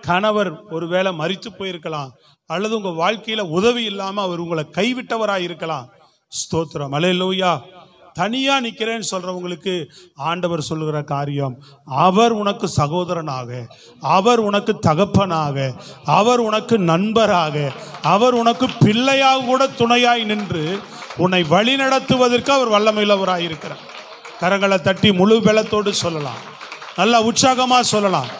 கணவர் ஒருவேளை மரித்து போயிருக்கலாம், அல்லது உங்க வாழ்க்கையில உதவி இல்லாம அவர் உங்களை கைவிட்டவராய் இருக்கலாம். ஸ்தோத்திரம், அல்லேலூயா. தனியா நிக்கிறேன்னு சொல்றவங்களுக்கு ஆண்டவர் சொல்லுகிற காரியம், அவர் உனக்கு சகோதரனாக, அவர் உனக்கு தகப்பனாக, அவர் உனக்கு நண்பராக, அவர் உனக்கு பிள்ளையாக கூட துணையாய் நின்று உன்னை வழி நடத்துவதற்கு அவர் வல்லமையுள்ளவராய் இருக்கிறார். கரங்களை தட்டி முழு பலத்தோடு சொல்லலாம், நல்லா உற்சாகமா சொல்லலாம்.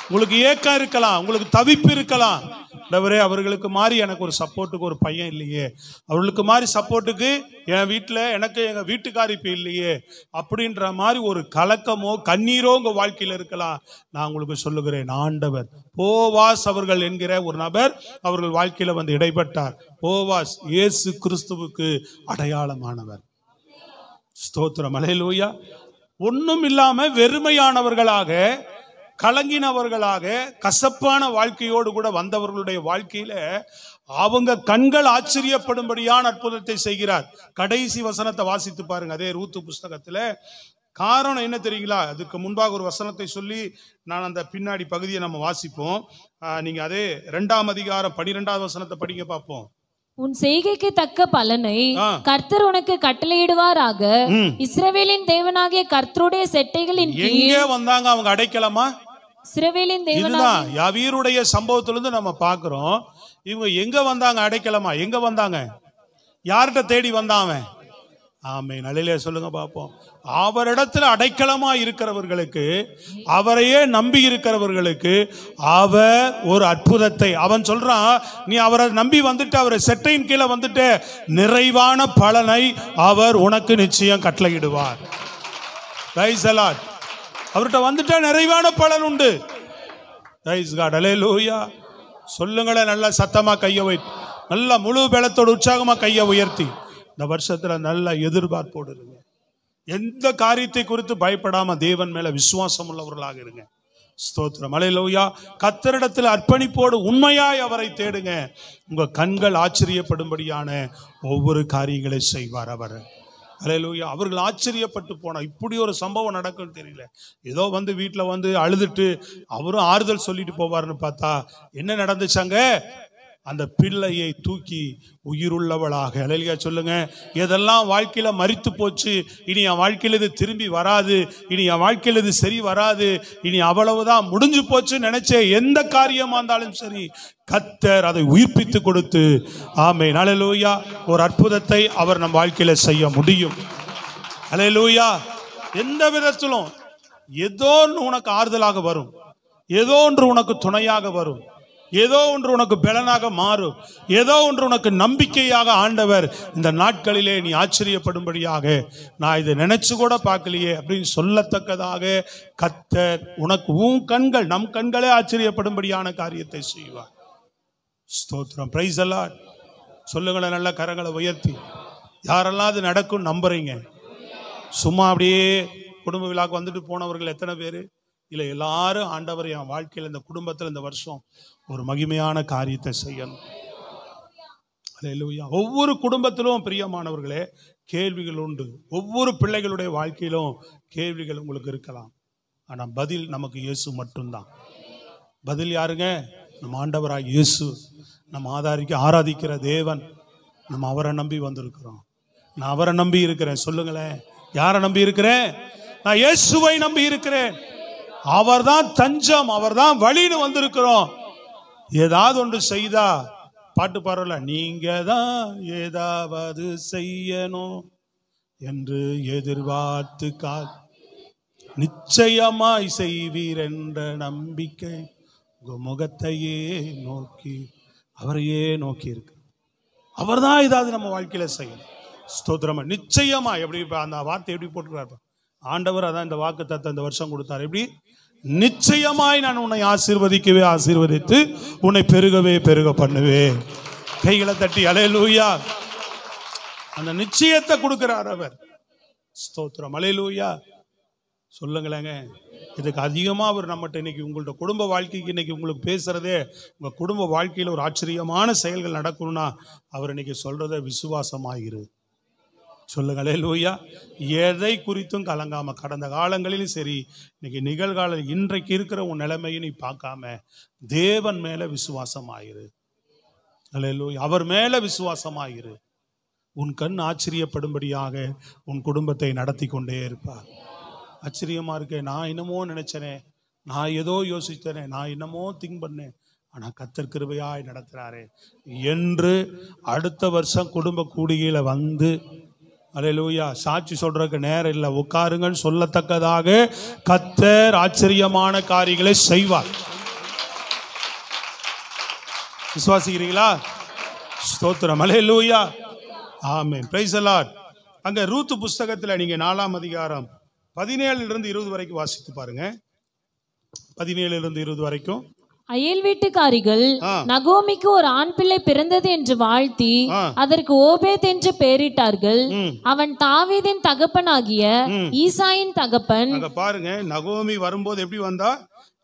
உங்களுக்கு ஏக்கம் இருக்கலாம், உங்களுக்கு தவிப்பு இருக்கலாம், ஆண்டவரே, அவர்களுக்கு மாதிரி எனக்கு ஒரு சப்போர்ட்டுக்கு ஒரு பையன் இல்லையே, அவர்களுக்கு மாதிரி சப்போர்ட்டுக்கு என் வீட்டில் எனக்கு எங்கள் வீட்டுக்காரி இப்போ இல்லையே அப்படின்ற மாதிரி ஒரு கலக்கமோ கண்ணீரோ உங்கள் வாழ்க்கையில் இருக்கலாம். நான் உங்களுக்கு சொல்லுகிறேன், ஆண்டவர் போவாஸ் அவர்கள் என்கிற ஒரு நபர் அவர்கள் வாழ்க்கையில் வந்து இடைப்பட்டார். போவாஸ் இயேசு கிறிஸ்துவுக்கு அடையாளமானவர். ஸ்தோத்திரம், அல்லேலூயா. ஒன்றும் இல்லாம வெறுமையானவர்களாக, கலங்கினவர்களாக, கசப்பான வாழ்க்கையோடு கூட வந்தவர்களுடைய வாழ்க்கையில அவங்க கண்கள் ஆச்சரியப்படும்படியான அற்புதத்தை செய்கிறார். கடைசி வசனத்தை வாசித்து பாருங்க, அதே ரூத்து புஸ்தகத்துல. காரணம் என்ன தெரியுங்களா? அதுக்கு முன்பாக ஒரு வசனத்தை சொல்லி நான் அந்த பின்னாடி பகுதியை நம்ம வாசிப்போம். நீங்க அதே 2ஆம் அதிகாரம் 12வது வசனத்தை படிங்க பார்ப்போம். உன் செய்கைக்கு தக்க பலனை கர்த்தர் உனக்கு கட்டளையிடுவாராக. இஸ்ரவேலின் தேவனாகிய கர்த்தருடைய செட்டைகளின் கீழ் எங்கே வந்தாங்க அவங்க அடைக்கலமா? இஸ்ரவேலின் தேவனாகிய யாவீருடைய சம்பவத்திலிருந்து நம்ம பார்க்கிறோம். இவங்க எங்க வந்தாங்க அடைக்கலமா? எங்க வந்தாங்க? யார்கிட்ட தேடி வந்தாங்க? ஆமென், அல்லேலூயா சொல்லுங்க பார்ப்போம். அவரிடத்துல அடைக்கலமா இருக்கிறவர்களுக்கு, அவரையே நம்பி இருக்கிறவர்களுக்கு அவர் ஒரு அற்புதத்தை அவன் சொல்றான். நீ அவரை நம்பி வந்துட்டு, அவரை செட்டையின் கீழே வந்துட்டு, நிறைவான பலனை அவர் உனக்கு நிச்சயம் கட்டளையிடுவார். Praise the Lord. அவர்கிட்ட வந்துட்டா நிறைவான பலன் உண்டு. பிரைஸ் காட், அல்லேலூயா சொல்லுங்களேன். நல்ல சத்தமா கையை வைத்து, நல்ல முழு பலத்தோடு உற்சாகமா கையை உயர்த்தி இந்த வருஷத்துல நல்ல எதிர்பார்ப்போடு இருங்க. எந்த காரியத்தை குறித்து பயப்படாம தேவன் மேல விசுவாசம் உள்ளவர்களாக இருங்க. ஸ்தோத்திரம், அல்லேலூயா. கர்த்தரிடத்தில் அர்ப்பணிப்போடு உண்மையாய் அவரை தேடுங்க. உங்க கண்கள் ஆச்சரியப்படும்படியான ஒவ்வொரு காரியங்களை செய்வார் அவர். அல்லேலூயா. அவர்கள் ஆச்சரியப்பட்டு போனா, இப்படி ஒரு சம்பவம் நடக்கும்னு தெரியல. ஏதோ வந்து வீட்டில் வந்து அழுதுட்டு அவரும் ஆறுதல் சொல்லிட்டு போவார்னு பார்த்தா என்ன நடந்துச்சாங்க? அந்த பிள்ளையை தூக்கி உயிருள்ளவளாக, அல்லேலூயா சொல்லுங்க. எதெல்லாம் வாழ்க்கையில மரித்து போச்சு, இனி என் வாழ்க்கையில் இது திரும்பி வராது, இனி என் வாழ்க்கையில் இது சரி வராது, இனி அவ்வளவுதான் முடிஞ்சு போச்சு நினைச்ச எந்த காரியமா இருந்தாலும் சரி, கர்த்தர் அதை உயிர்ப்பித்து கொடுத்து, ஆமென், அல்லேலூயா, ஒரு அற்புதத்தை அவர் நம் வாழ்க்கையில செய்ய முடியும். அல்லேலூயா. எந்த விதத்திலும் ஏதோ ஒன்று உனக்கு ஆறுதலாக வரும், ஏதோ ஒன்று உனக்கு துணையாக வரும், ஏதோ ஒன்று உனக்கு பலனாக மாறும், ஏதோ ஒன்று உனக்கு நம்பிக்கையாக ஆண்டவர் இந்த நாட்களிலே நீ ஆச்சரியப்படும்படியாக, நான் இதை நினைச்சு கூட பார்க்கலையே அப்படின்னு சொல்லத்தக்கதாக கர்த்தர் உனக்கு உன் கண்கள், நம் கண்களே ஆச்சரியப்படும்படியான காரியத்தை செய்வார். ஸ்தோத்திரம், பிரைஸ் தி லார்ட் சொல்லுங்களேன். நல்ல கரங்களை உயர்த்தி. யாரெல்லாம் அது நடக்கும் நம்புறீங்க? சும்மா அப்படியே குடும்ப விழாக்கு வந்துட்டு போனவர்கள் எத்தனை பேர் இல்லை? எல்லாரும் ஆண்டவர் என் வாழ்க்கையில், இந்த குடும்பத்தில் இந்த வருஷம் ஒரு மகிமையான காரியத்தை செய்யணும். அல்லேலூயா. ஒவ்வொரு குடும்பத்திலும் பிரியமானவர்களே கேள்விகள் உண்டு. ஒவ்வொரு பிள்ளைகளுடைய வாழ்க்கையிலும் கேள்விகள் உங்களுக்கு இருக்கலாம். ஆனால் பதில் நமக்கு இயேசு மட்டும்தான். பதில் யாருங்க? நம்ம ஆண்டவராக இயேசு, நம்ம ஆராதிக்கிற தேவன். நம்ம அவரை நம்பி வந்திருக்கிறோம். நான் அவரை நம்பி இருக்கிறேன். சொல்லுங்களேன், யாரை நம்பி இருக்கிறேன்? நான் இயேசுவை நம்பி இருக்கிறேன். அவர்தான் தஞ்சம், அவர்தான் வழின்னு வந்திருக்கிறோம். ஏதாவது ஒன்று செய்தா பாட்டு பாடல, நீங்க தான் ஏதாவது செய்யணும் என்று எதிர்பார்த்து நிச்சயமாய் செய்வீர் என்ற நம்பிக்கை உங்க முகத்தையே நோக்கி, அவரையே நோக்கி இருக்கு. அவர் தான் ஏதாவது நம்ம வாழ்க்கையில செய்யணும். ஸ்தோத்திரமா, நிச்சயமா. எப்படி அந்த வார்த்தை எப்படி போட்டுருக்காரு ஆண்டவர்? அதான் இந்த வாக்கு தத்தம் இந்த வருஷம் கொடுத்தார். எப்படி? நிச்சயமாய் நான் உன்னை ஆசீர்வதிக்கவே ஆசீர்வதித்து உன்னை பெருகவே பெருக பண்ணுவேன். கைகளை தட்டி அல்லேலூயா. அந்த நிச்சயத்தை கொடுக்கிறார் அவர். ஸ்தோத்திரம், அல்லேலூயா சொல்லுங்களேங்க. இதுக்கு அதிகமாக அவர் நம்மகிட்ட இன்னைக்கு உங்கள்ட்ட குடும்ப வாழ்க்கைக்கு இன்னைக்கு உங்களுக்கு பேசுறதே, உங்க குடும்ப வாழ்க்கையில் ஒரு ஆச்சரியமான செயல்கள் நடக்கணும்னா அவர் இன்னைக்கு சொல்றத விசுவாசமாயிரு. சொல்லுங்க அல்லேலூயா. எதை குறித்தும் கலங்காம, கடந்த காலங்களிலும் சரி, இன்னைக்கு நிகழ்கால இன்றைக்கு இருக்கிற உன் நிலைமையை நீ பார்க்காம தேவன் மேல விசுவாசமாயிரு. அல்லேலூயா. அவர் மேல விசுவாசமாயிரு. உன் கண் ஆச்சரியப்படும்படியாக உன் குடும்பத்தை நடத்தி கொண்டே இருப்பார். ஆச்சரியமா இருக்கேன், நான் என்னமோ நினைச்சனே, நான் ஏதோ யோசித்தனே, நான் என்னமோ திங்க் பண்ணேன், ஆனா கர்த்தர் கிருபையாய் நடத்துறாரே என்று அடுத்த வருஷம் குடும்ப கூடிகையில வந்து, அல்லேலூயா, சாட்சி சொல்றதுக்கு நேரம் இல்லை, உட்காருங்கன்னு சொல்லத்தக்கதாக கர்த்தர் ஆச்சரியமான காரியங்களை செய்வார். விசுவாசிக்கிறீங்களா? ஸ்தோத்திரம், அல்லேலூயா, ஆமென், பிரைஸ் தி லார்ட். அங்க ரூத் புஸ்தகத்துல நீங்க 4ஆம் அதிகாரம் 17 20 வரைக்கும் வாசித்து பாருங்க. 17 20 வரைக்கும். அயல் வீட்டுக்காரிகள் நகோமிக்கு ஒரு ஆண் பிள்ளை பிறந்தது என்று வாழ்த்தி அதற்கு ஓபேத் என்று பெயரிட்டார்கள். அவன் தாவீதின் தகப்பனாகிய ஈசாயின் தகப்பன். அங்க பாருங்க, நகோமி வரும்போது எப்படி வந்தா?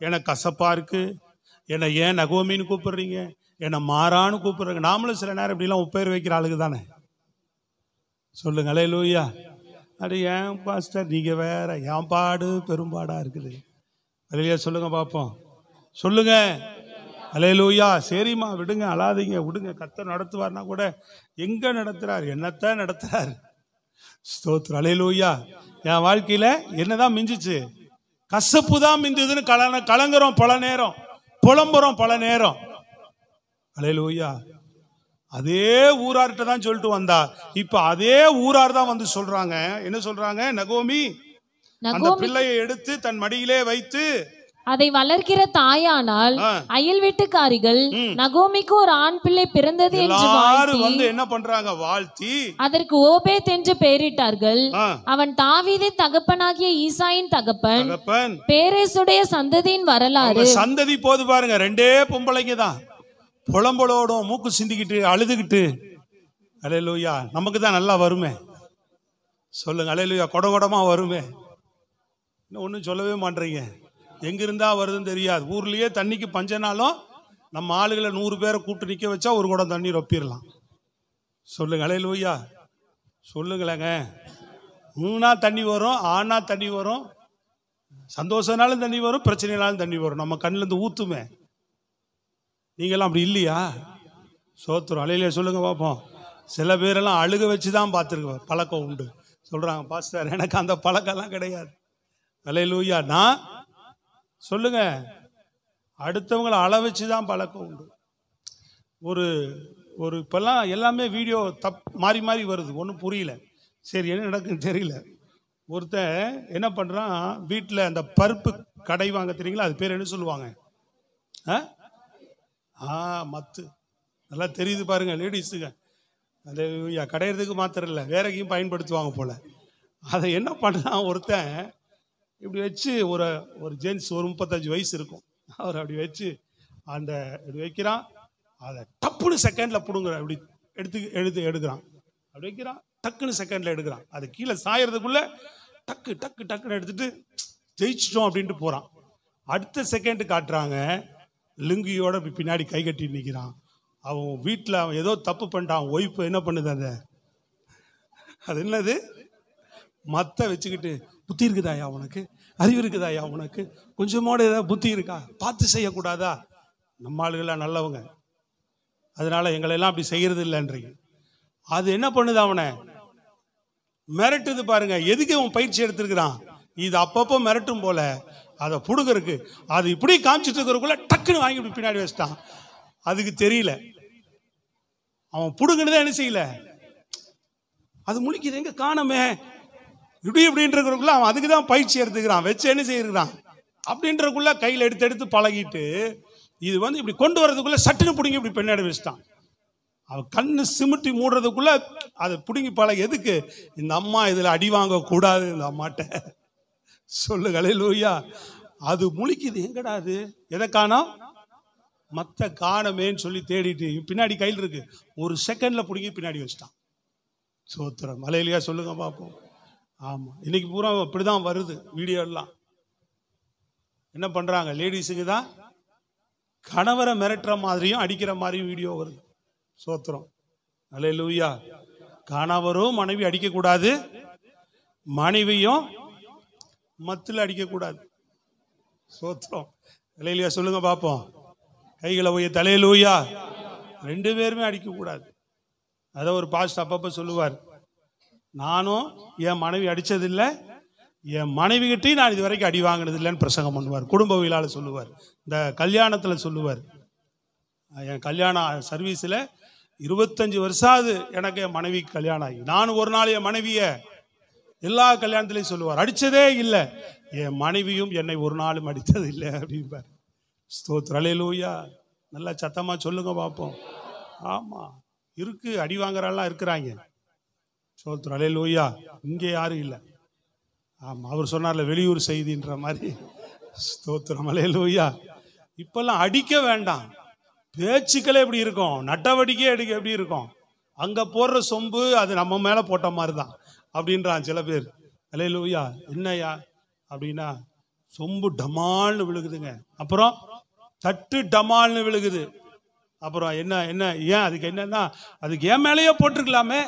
எனக்கு கசப்பா இருக்கு, என்ன ஏன் நகோமின்னு கூப்பிடுறீங்க, என்ன மாறான்னு கூப்பிடுறீங்க. நாமளும் சில நேரம் இப்படி எல்லாம் பேர் வைக்கிற ஆளுக்கு தானே. சொல்லுங்க, அல்லேலூயா. அது ஏன் பாஸ்டர் நீங்க வேற, என் பாடு பெரும்பாடா இருக்குது. அல்லேலூயா சொல்லுங்க பாப்போம், சொல்லுங்க, அல்லேலூயா. சரிம்மா விடுங்க, அழாதீங்க, விடுங்க. கர்த்தர் நடத்துவார்னா கூட எங்க நடத்துறாரு, என்னத்தான் நடத்துறாரு. ஸ்தோத்திரம், அல்லேலூயா. என் வாழ்க்கையில என்னதான் மிஞ்சிச்சு? கசப்பு தான் மிஞ்சுதுன்னு கலங்குறோம் பல நேரம், புலம்புறோம் பல நேரம். அல்லேலூயா. அதே ஊரார்கிட்ட தான் சொல்லிட்டு வந்தா, இப்ப அதே ஊரார் தான் வந்து சொல்றாங்க. என்ன சொல்றாங்க? நகோமி அந்த பிள்ளையை எடுத்து தன் மடியிலே வைத்து அதை வளர்க்கிற தாயானால் அயல் வீட்டுக்காரிகள் நகோமிக்கு ஒரு ஆண் பிள்ளை பிறந்தது என்று வந்து என்ன பண்றாங்க? வாழ்த்தி அதற்கு ஓபேத் என்று பெயரிட்டார்கள். அவன் தாவீதின் தகப்பனாகிய ஈசாயின் தகப்பன். பேரேசுடைய சந்ததியின் வரலாறு. சந்ததி போது பாருங்க, ரெண்டே பொம்பளைங்க தான், புலம்பலோடும் மூக்கு சிந்திக்கிட்டு அழுதுகிட்டு. அல்லேலூயா. நமக்கு தான் நல்லா வருமே, சொல்லுங்க, அல்லேலூயா. கொடகொடமா வருமே. இன்னும் ஒன்றும் சொல்லவே மாட்டீங்க. எங்கிருந்தா வருதுன்னு தெரியாது. ஊர்லயே தண்ணிக்கு பஞ்சனாலும் நம்ம ஆளுகளை 100 பேரை கூப்பிட்டு நிற்க வச்சா ஒரு குடம் தண்ணி ரொப்பிடலாம். சொல்லுங்க, அல்லேலூயா. சொல்லுங்களேங்க. ஊனா தண்ணி வரும், ஆனா தண்ணி வரும், சந்தோஷனாலும் தண்ணி வரும், பிரச்சனைனாலும் தண்ணி வரும். நம்ம கண்ணில் இருந்து ஊத்துமே. நீங்களாம் அப்படி இல்லையா? சோத்திரம், அல்லேலூயா சொல்லுங்க பார்ப்போம். சில பேரெல்லாம் அழுக வச்சு தான் பார்த்துருக்க பழக்கம் உண்டு. சொல்றாங்க, பாஸ்டர் எனக்கு அந்த பழக்கம்லாம் கிடையாது. அல்லேலூயா. நான் சொல்லுங்க, அடுத்தவங்களை அள வச்சு தான் பழக்கம் உண்டு. ஒரு இப்பெல்லாம் எல்லாமே வீடியோ மாறி மாறி வருது, ஒன்றும் புரியல. சரி, என்ன நடக்குன்னு தெரியல. ஒருத்தன் என்ன பண்ணுறான், வீட்டில் அந்த பருப்பு கடைவாங்க தெரியுங்களா, அது பேர் என்ன சொல்லுவாங்க? மத்து. நல்லா தெரியுது பாருங்க லேடிஸுங்க. அது கடையிறதுக்கு மாத்திரம் இல்லை, வேற எங்கேயும் பயன்படுத்துவாங்க போல. அதை என்ன பண்ணுறான் ஒருத்தன், இப்படி வச்சு ஒரு ஜென்ஸ், ஒரு 35 வயசு இருக்கும், அவர் அப்படி வச்சு அந்த இப்படி வைக்கிறான். அதை டப்புன்னு செகண்டில் பிடுங்குற, அப்படி எடுக்கிறான். அப்படி வைக்கிறான், டக்குன்னு செகண்டில் எடுக்கிறான். அது கீழே சாயறதுக்குள்ள டக்குன்னு எடுத்துட்டு ஜெயிச்சிட்டோம் அப்படின்ட்டு போகிறான். அடுத்த செகண்டு காட்டுறாங்க, லுங்கியோட பின்னாடி கை கட்டி நிற்கிறான். அவன் வீட்டில் அவன் ஏதோ தப்பு பண்ணிட்டான். ஒய்ஃப் என்ன பண்ணுது, அது என்னது, மத்த வச்சுக்கிட்டு, புத்தி இருக்குதாயா உனக்கு, அறிவு இருக்குதாயா உனக்கு, கொஞ்சமோட ஏதாவது புத்தி இருக்கா, பார்த்து செய்யக்கூடாதா? நம்ம ஆளுகள்லாம் நல்லவங்க, அதனால எங்களெல்லாம் அப்படி செய்யறது இல்லைன்றீங்க. அது என்ன பண்ணுது, அவனை மிரட்டுது பாருங்க. எதுக்கு அவன் பயிற்சி எடுத்திருக்கிறான்? இது அப்பப்போ மிரட்டும் போல, அதை புடுங்கறதுக்கு. அது இப்படி காமிச்சிட்டு இருக்கிறக்குள்ள டக்குன்னு வாங்கி இப்படி பின்னாடி வச்சிட்டான். அதுக்கு தெரியல, அவன் புடுங்கினதே என்ன செய்யல, அது முழிக்குது, எங்க காணமே இப்படின்றக்குள்ள அவன் அதுக்கு தான் பயிற்சி எடுத்துக்கிறான். வச்சு என்ன செய்யறான் அப்படின்றக்குள்ள கையில் எடுத்து பழகிட்டு, இது வந்து இப்படி கொண்டு வர்றதுக்குள்ள சட்டுன்னு பிடிங்கி இப்படி பின்னாடி வச்சுட்டான். அவன் கண்ணு சிமிட்டி மூடுறதுக்குள்ள அதை பிடுங்கி பழகி. எதுக்கு? இந்த அம்மா இதுல அடி வாங்க கூடாது இந்த அம்மாட்ட. சொல்லுங்க, அல்லேலூயா. அது முழிக்குது, எங்கடா அது, எதை காணோம், மத்த காணமேன்னு சொல்லி தேடிட்டு பின்னாடி கையில் இருக்கு, ஒரு செகண்ட்ல பிடிங்கி பின்னாடி வச்சுட்டான். சோத்திரம், அல்லேலூயா சொல்லுங்க பார்ப்போம். ஆமா, இன்னைக்கு பூரா இப்படிதான் வருது வீடியோ எல்லாம். என்ன பண்றாங்க, லேடிஸுக்கு தான் கணவரை மிரட்டுற மாதிரியும் அடிக்கிற மாதிரியும் வீடியோ வருது. சோத்திரம், அல்லேலூயா. கணவரும் மனைவி அடிக்கக்கூடாது, மனைவியும் மத்தில அடிக்கக்கூடாது. சோத்திரம், அல்லேலூயா சொல்லுங்க பார்ப்போம். கைகளை போய் அல்லேலூயா. 2 பேருமே அடிக்கக்கூடாது. அதை ஒரு பாஸ்டர் அப்பப்போ சொல்லுவார், நானும் என் மனைவி அடித்ததில்லை, என் மனைவி கிட்டையும் நான் இது வரைக்கும் அடி வாங்கினது இல்லைன்னு பிரசங்கம் பண்ணுவார். குடும்ப விழாவில் சொல்லுவார், இந்த கல்யாணத்தில் சொல்லுவார். என் கல்யாண சர்வீஸில் 25 வருஷம் ஆகுது எனக்கு என் மனைவி கல்யாணம் ஆகி. நான் ஒரு நாள் என் மனைவியை எல்லா கல்யாணத்திலையும் சொல்லுவார், அடித்ததே இல்லை, என் மனைவியும் என்னை ஒரு நாளும் அடித்தது இல்லை அப்படிம்பார். ஸ்தோத்திரம், அல்லேலூயா. நல்லா சத்தமா சொல்லுங்க பார்ப்போம். ஆமா, இருக்கு, அடி வாங்குறாலாம் இருக்கிறாங்க. ஸ்தோத்திரம், அல்லேலூயா. இங்கே யாரும் இல்லை. ஆமா, அவர் சொன்னார்ல வெளியூர் செய்தின்ற மாதிரி. ஸ்தோத்திரம், அல்லேலூயா. இப்பெல்லாம் அடிக்க வேண்டாம், பேச்சுக்களே எப்படி இருக்கும், நடவடிக்கை எப்படி இருக்கும், அங்க போடுற சொம்பு அது நம்ம மேல போட்ட மாதிரி தான் அப்படின்றான் சில பேர். அல்லேலூயா. என்னையா அப்படின்னா, சொம்பு டமால்னு விழுகுதுங்க, அப்புறம் தட்டு டமால்னு விழுகுது, அப்புறம் என்ன என்ன ஏன் அதுக்கு என்னன்னா, அதுக்கு என் மேலேயே போட்டிருக்கலாமே,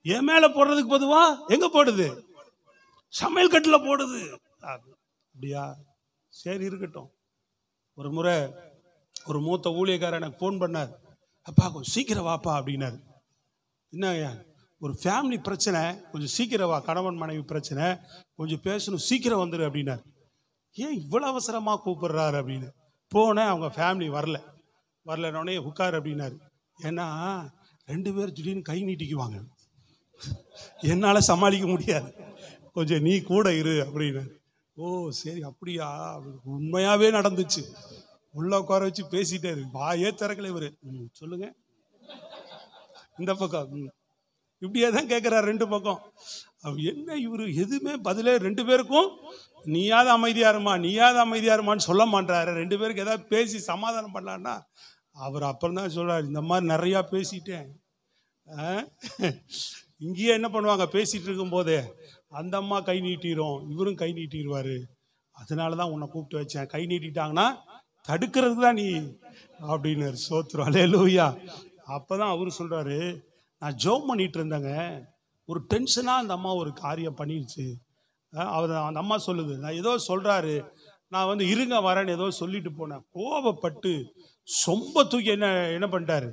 என் மேல போடுறதுக்கு பொதுவா எங்க போடுது, சமையல் கட்டில் போடுது. அப்படியா, சரி இருக்கட்டும். ஒரு முறை ஒரு மூத்த ஊழியக்காரர் எனக்கு ஃபோன் பண்ணார். அப்பா கொஞ்சம் சீக்கிரம் வாப்பா அப்படின்னாரு. என்ன, ஒரு ஃபேமிலி பிரச்சனை, கொஞ்சம் சீக்கிரம் வா, கணவன் மனைவி பிரச்சனை, கொஞ்சம் பேசணும், சீக்கிரம் வந்துரு அப்படின்னாரு. ஏன் இவ்வளோ அவசரமாக கூப்பிடுறாரு அப்படின்னு போனேன். அவங்க ஃபேமிலி வரலனோடனே உட்கார் அப்படின்னாரு. ஏன்னா 2 பேர் திடீர்னு கை நீட்டிக்குவாங்க, என்னால் சமாளிக்க முடியாது, கொஞ்சம் நீ கூட இரு அப்படின்னு. ஓ சரி அப்படியா, உண்மையாகவே நடந்துச்சு. உள்ள உட்கார வச்சு பேசிட்டே இருக்கு, வாயே திறக்கல இவரு. சொல்லுங்க, இந்த பக்கம் இப்படியே தான் கேட்குறாரு 2 பக்கம். என்ன இவரு எதுவுமே பதிலே 2 பேருக்கும் நீயாவது அமைதியாருமான்னு சொல்ல மாட்டாரு. 2 பேருக்கு ஏதாவது பேசி சமாதானம் பண்ணலான்னா அவர் அப்புறம் தான் சொல்றாரு, இந்த மாதிரி நிறையா பேசிட்டேன். இங்கேயே என்ன பண்ணுவாங்க, பேசிட்டு இருக்கும் போதே அந்த அம்மா கை நீட்டிரும், இவரும் கை நீட்டிடுவாரு, அதனால தான் உன்னை கூப்பிட்டு வச்சேன், கை நீட்டிட்டாங்கன்னா தடுக்கிறதுக்கு தான் நீ அப்படின்னு. சோத்திரம், அல்லேலூயா. அப்போதான் அவரு சொல்றாரு, நான் ஜோம் பண்ணிட்டு இருந்தேங்க, ஒரு டென்ஷனாக அந்த அம்மா ஒரு காரியம் பண்ணிடுச்சு. அந்த அம்மா சொல்லுது, நான் ஏதோ சொல்றாரு, நான் வந்து இருங்க வரேன்னு ஏதோ சொல்லிட்டு போனேன், கோபப்பட்டு சொம்ப தூக்கி என்ன பண்ணிட்டாரு,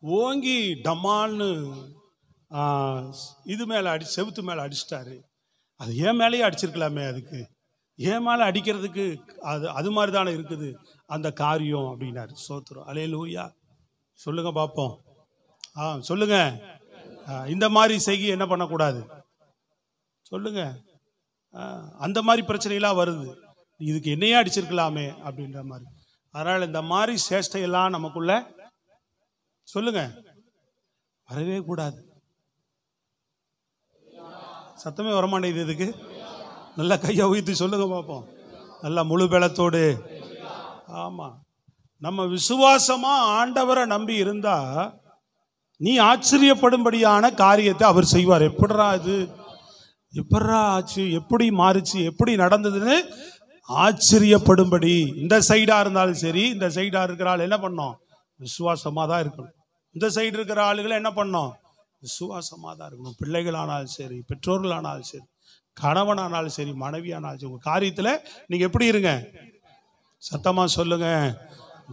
ஓங்கி டமால்னு இது மேலே செவுத்து மேலே அடிச்சிட்டாரு. அது என் மேலேயே அடிச்சிருக்கலாமே, அதுக்கு என் மேலே அடிக்கிறதுக்கு அது மாதிரி தானே இருக்குது அந்த காரியம் அப்படின்னாரு. சோத்திரம், அல்லேலூயா. சொல்லுங்க பார்ப்போம். சொல்லுங்க, இந்த மாதிரி செய்கி என்ன பண்ணக்கூடாது சொல்லுங்க. அந்த மாதிரி பிரச்சனையெல்லாம் வருது, இதுக்கு என்னையே அடிச்சிருக்கலாமே அப்படின்ற மாதிரி. அதனால் இந்த மாதிரி சேஷ்டையெல்லாம் நமக்குள்ள சொல்லுங்க வரவே கூடாது. சத்தமே வரமாட்டேங்குது, இதுக்கு நல்லா கையை உயர்த்தி சொல்லுங்க பார்ப்போம், நல்லா முழு பலத்தோடு. ஆமா, நம்ம விசுவாசமா ஆண்டவரை நம்பி இருந்தா நீ ஆச்சரியப்படும்படியான காரியத்தை அவர் செய்வார். எப்படா ஆச்சு, எப்படி மாறுச்சு, எப்படி நடந்ததுன்னு ஆச்சரியப்படும்படி. இந்த சைடா இருந்தாலும் சரி, இந்த சைடா இருக்கிற ஆள் என்ன பண்ணோம், விசுவாசமா தான் இருக்கணும். இந்த சைடு இருக்கிற ஆளுகளை என்ன பண்ணோம், விசுவாசமா தான் இருக்கணும். பிள்ளைகளானாலும் சரி, பெற்றோர்களானாலும் சரி, கணவனானாலும் சரி, மனைவியானாலும் சரி, உங்க காரியத்துல நீங்க எப்படி இருங்க, சத்தமா சொல்லுங்க,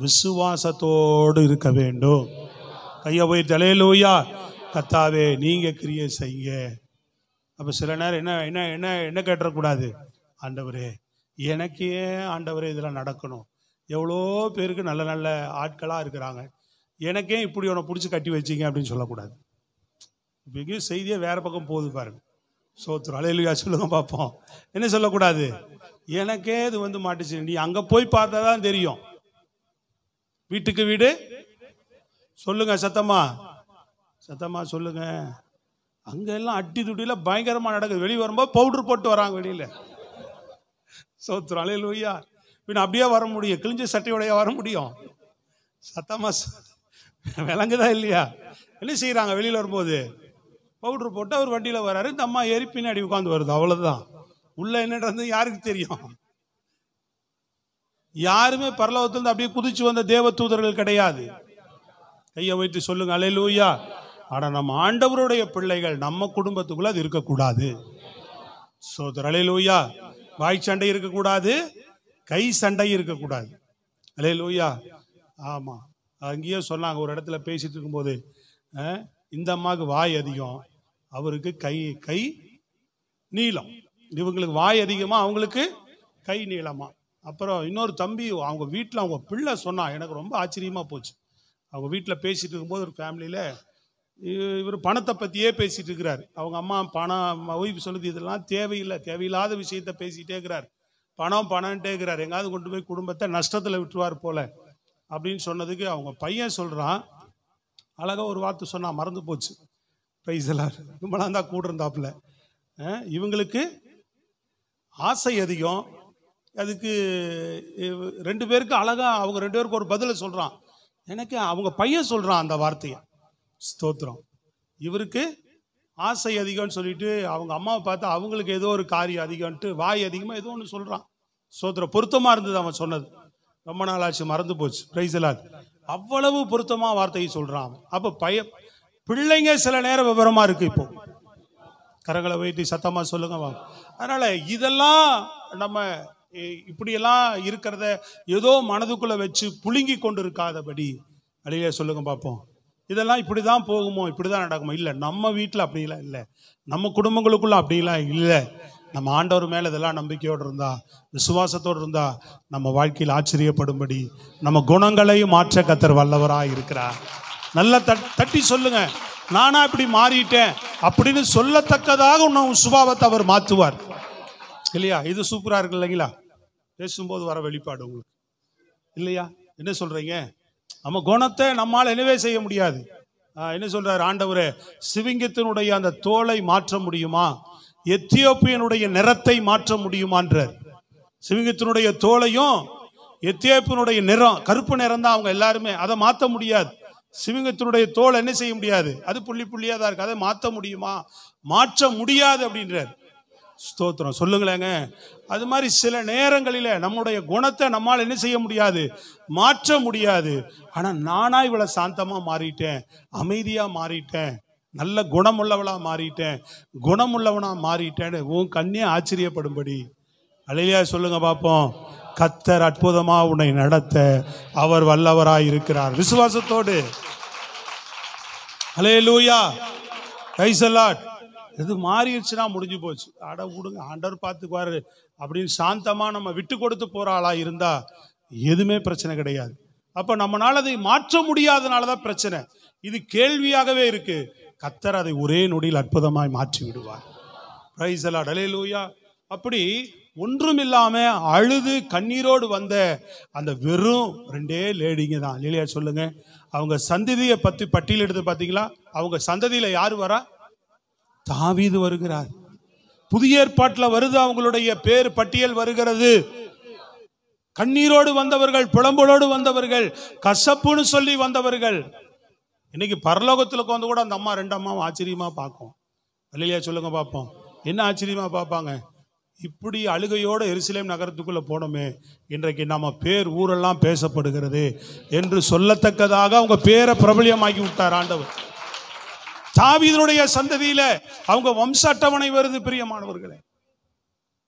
விசுவாசத்தோடு இருக்க வேண்டும். கையை போய் அல்லேலூயா. கர்த்தாவே நீங்க கிரியை செய்யுங்க. அப்ப சில நேரம் என்ன என்ன என்ன என்ன கேட்டக்கூடாது, ஆண்டவரே எனக்கே ஆண்டவரே இதெல்லாம் நடக்கணும், எவ்வளோ பேருக்கு நல்ல நல்ல ஆட்களா இருக்கிறாங்க, எனக்கே இப்படி உன்னை பிடிச்சி கட்டி வச்சிங்க அப்படின்னு சொல்லக்கூடாது. இப்போ எங்கேயும் செய்தியே வேற பக்கம் போகுது பாருங்க. சோத்திரம், அல்லேலூயா. சொல்லுங்க பார்ப்போம், என்ன சொல்லக்கூடாது, எனக்கே இது வந்து மாட்டுச்சு, நீ அங்க போய் பார்த்தா தான் தெரியும். வீட்டுக்கு வீடு சொல்லுங்க, சத்தமா சொல்லுங்க. அங்க எல்லாம் அட்டி துட்டியில பயங்கரமா நடக்குது, வெளியே வரும்போது பவுடர் போட்டு வராங்க வெளியில. சோத்திரம், அல்லேலூயா. பின்ன அப்படியே வர முடியும், கிழிஞ்ச சட்டையோடைய வர முடியும்? சத்தமா விளங்குதா இல்லையா? என்ன செய்யறாங்க, வெளியில வரும்போது பவுடர் போட்டு அவர் வண்டியில வராரு, இந்த அம்மா ஏறி பின்னாடி உட்காந்து வருது, அவ்வளவுதான். உள்ள என்ன யாருக்கு தெரியும்? யாருமே பரலோகத்திலிருந்து அப்படியே குதிச்சு வந்த தேவ தூதர்கள் கிடையாது. கையை வைத்து சொல்லுங்க, அல்லேலூயா. ஆனா நம்ம ஆண்டவருடைய பிள்ளைகள், நம்ம குடும்பத்துக்குள்ள அது இருக்கக்கூடாது. சோதர், அல்லேலூயா. வாய் சண்டை இருக்கக்கூடாது, கை சண்டை இருக்கக்கூடாது. அல்லேலூயா. ஆமா, அங்கேயே சொன்னாங்க, ஒரு இடத்துல பேசிட்டு இருக்கும்போது, இந்த அம்மாவுக்கு வாய் அதிகம், அவருக்கு கை நீளம். இவங்களுக்கு வாய் அதிகமா, அவங்களுக்கு கை நீளமா. அப்புறம் இன்னொரு தம்பி அவங்க வீட்டில் அவங்க பிள்ளை சொன்னா, எனக்கு ரொம்ப ஆச்சரியமா போச்சு. அவங்க வீட்டில் பேசிட்டு இருக்கும்போது ஒரு ஃபேமிலியில் இவர் பணத்தை பற்றியே பேசிட்டு இருக்கிறார். அவங்க அம்மா பணம், ஒய்ஃப் சொல்லுது, இதெல்லாம் தேவையில்லாத விஷயத்த பேசிகிட்டே இருக்கிறார், பணம்ட்டே இருக்கிறார், எங்காவது கொண்டு போய் குடும்பத்தை நஷ்டத்தில் விட்டுருவார் போல அப்படின்னு சொன்னதுக்கு அவங்க பையன் சொல்கிறான், அழகாக ஒரு வார்த்தை சொன்னால் மறந்து போச்சு. பிரைஸ் எல்லாம் ரொம்பலாம் தான் கூட இருந்தாப்புல. இவங்களுக்கு ஆசை அதிகம். அதுக்கு 2 பேருக்கு அழகாக அவங்க 2 பேருக்கு ஒரு பதிலை சொல்கிறான். எனக்கு அவங்க பையன் சொல்கிறான் அந்த வார்த்தையை. ஸ்தோத்திரம். இவருக்கு ஆசை அதிகம்னு சொல்லிட்டு அவங்க அம்மாவை பார்த்து அவங்களுக்கு ஏதோ ஒரு காரியம் அதிகம்ன்ட்டு வாய் அதிகமாக ஏதோ ஒன்று சொல்கிறான். ஸ்தோத்திரம். பொருத்தமாக இருந்தது அவன் சொன்னது. ரொம்ப நாள் ஆச்சு, மறந்து போச்சு. பிரைஸ் எல்லாம் அவ்வளவு பொருத்தமாக வார்த்தையை சொல்கிறான் அவன். அப்போ பிள்ளைங்க சில நேரம் விவரமாக இருக்குது. இப்போ கரங்களை வைத்து சத்தமாக சொல்லுங்க. அதனால் இதெல்லாம் நம்ம இப்படியெல்லாம் இருக்கிறத ஏதோ மனதுக்குள்ளே வச்சு புழுங்கி கொண்டு இருக்காதபடி அழிய சொல்லுங்க பார்ப்போம். இதெல்லாம் இப்படி தான் போகுமோ, இப்படி தான் நடக்குமோ? இல்லை, நம்ம வீட்டில் அப்படிலாம் இல்லை, நம்ம குடும்பங்களுக்குள்ள அப்படிலாம் இல்லை. நம்ம ஆண்டவர் மேலே இதெல்லாம் நம்பிக்கையோடு இருந்தா, விசுவாசத்தோடு இருந்தா, நம்ம வாழ்க்கையில் ஆச்சரியப்படும்படி நம்ம குணங்களையும் மாற்ற கர்த்தர் வல்லவராக இருக்கிறார். நல்லா தட்டி சொல்லுங்க, நானா இப்படி மாறிட்டேன் அப்படின்னு சொல்லத்தக்கதாக உன் சுபாவத்தை அவர் மாற்றுவார். இல்லையா? இது சூப்பராக இருக்கு இல்லைங்களா? பேசும்போது வர வெளிப்பாடு உங்களுக்கு இல்லையா? என்ன சொல்றீங்க? நம்ம குணத்தை நம்மால் என்னவே செய்ய முடியாது. என்ன சொல்றாரு ஆண்டவரே? சிவிங்கத்தினுடைய அந்த தோலை மாற்ற முடியுமா? எத்தியோப்பியனுடைய நிறத்தை மாற்ற முடியுமான்றார். சிவிங்கத்தினுடைய தோலையும் எத்தியோப்பியனுடைய நிறம், கருப்பு நிறம் தான் அவங்க எல்லாருமே, அதை மாற்ற முடியாது. சிவிங்கத்தினுடைய தோல் என்ன செய்ய முடியாது, அது புள்ளி புள்ளியாக தான் இருக்கு, அதை மாற்ற முடியுமா? மாற்ற முடியாது அப்படின்றார். ஸ்தோத்திரம். சொல்லுங்களேங்க. அது மாதிரி சில நேரங்களில் நம்முடைய குணத்தை நம்மால் என்ன செய்ய முடியாது, மாற்ற முடியாது. ஆனால் நானா இவ்வளவு சாந்தமா மாறிட்டேன், அமைதியா மாறிட்டேன், நல்ல குணமுள்ளவளா மாறிட்டேன், குணமுள்ளவனா மாறிட்டேன்னு உன் கண்ணே ஆச்சரியப்படும்படி அல்லேலூயா சொல்லுங்க பார்ப்போம். கர்த்தர் அற்புதமா உன்னை நடத்த அவர் வல்லவராய் இருக்கிறார். விசுவாசத்தோடு அல்லேலூயா. Price the Lord. இது மாறிடுச்சுன்னா முடிஞ்சு போச்சு. அட விடுங்க, ஆண்டவர் பார்த்துக்குவாரு அப்படின்னு சாந்தமா நம்ம விட்டு கொடுத்து போற ஆளா இருந்தா எதுவுமே பிரச்சனை கிடையாது. அப்ப நம்மளால அதை மாற்ற முடியாதனாலதான் பிரச்சனை. இது கேள்வியாகவே இருக்கு. கர்த்தர் அதை ஒரே நொடியில் அற்புதமாய் மாற்றி விடுவார். Praise the Lord. அல்லேலூயா. அப்படி ஒன்றுமில்லாம அழுது கண்ணீரோடு வந்த அந்த வெறும் 2 லேடிங்க தான். இல்லையா சொல்லுங்க. அவங்க சந்ததியை பத்தி பட்டியல் எடுத்து பார்த்தீங்களா? அவங்க சந்ததியில யாரு வரா? தாவீது வருகிறார். புதிய ஏற்பாட்டில் வருது, அவங்களுடைய பேர் பட்டியல் வருகிறது. கண்ணீரோடு வந்தவர்கள், புலம்பலோடு வந்தவர்கள், கசப்புன்னு சொல்லி வந்தவர்கள். இன்னைக்கு பரலோகத்தில் வந்து கூட அந்த அம்மா 2 அம்மாவும் ஆச்சரியமா பார்க்கும். அல்லேலூயா சொல்லுங்க பார்ப்போம். என்ன ஆச்சரியமா பார்ப்பாங்க? இப்படி அழுகையோடு எருசலேம் நகரத்துக்குள்ள போனோமே, இன்றைக்கு நம்ம பேர் ஊரெல்லாம் பேசப்படுகிறது என்று சொல்லத்தக்கதாக அவங்க பேரை பிரபலியமாக்கி விட்டார் ஆண்டவர். தாவீதுடைய சந்ததியில அவங்க வம்ச அட்டவணை வருது. பிரியமானவர்களே,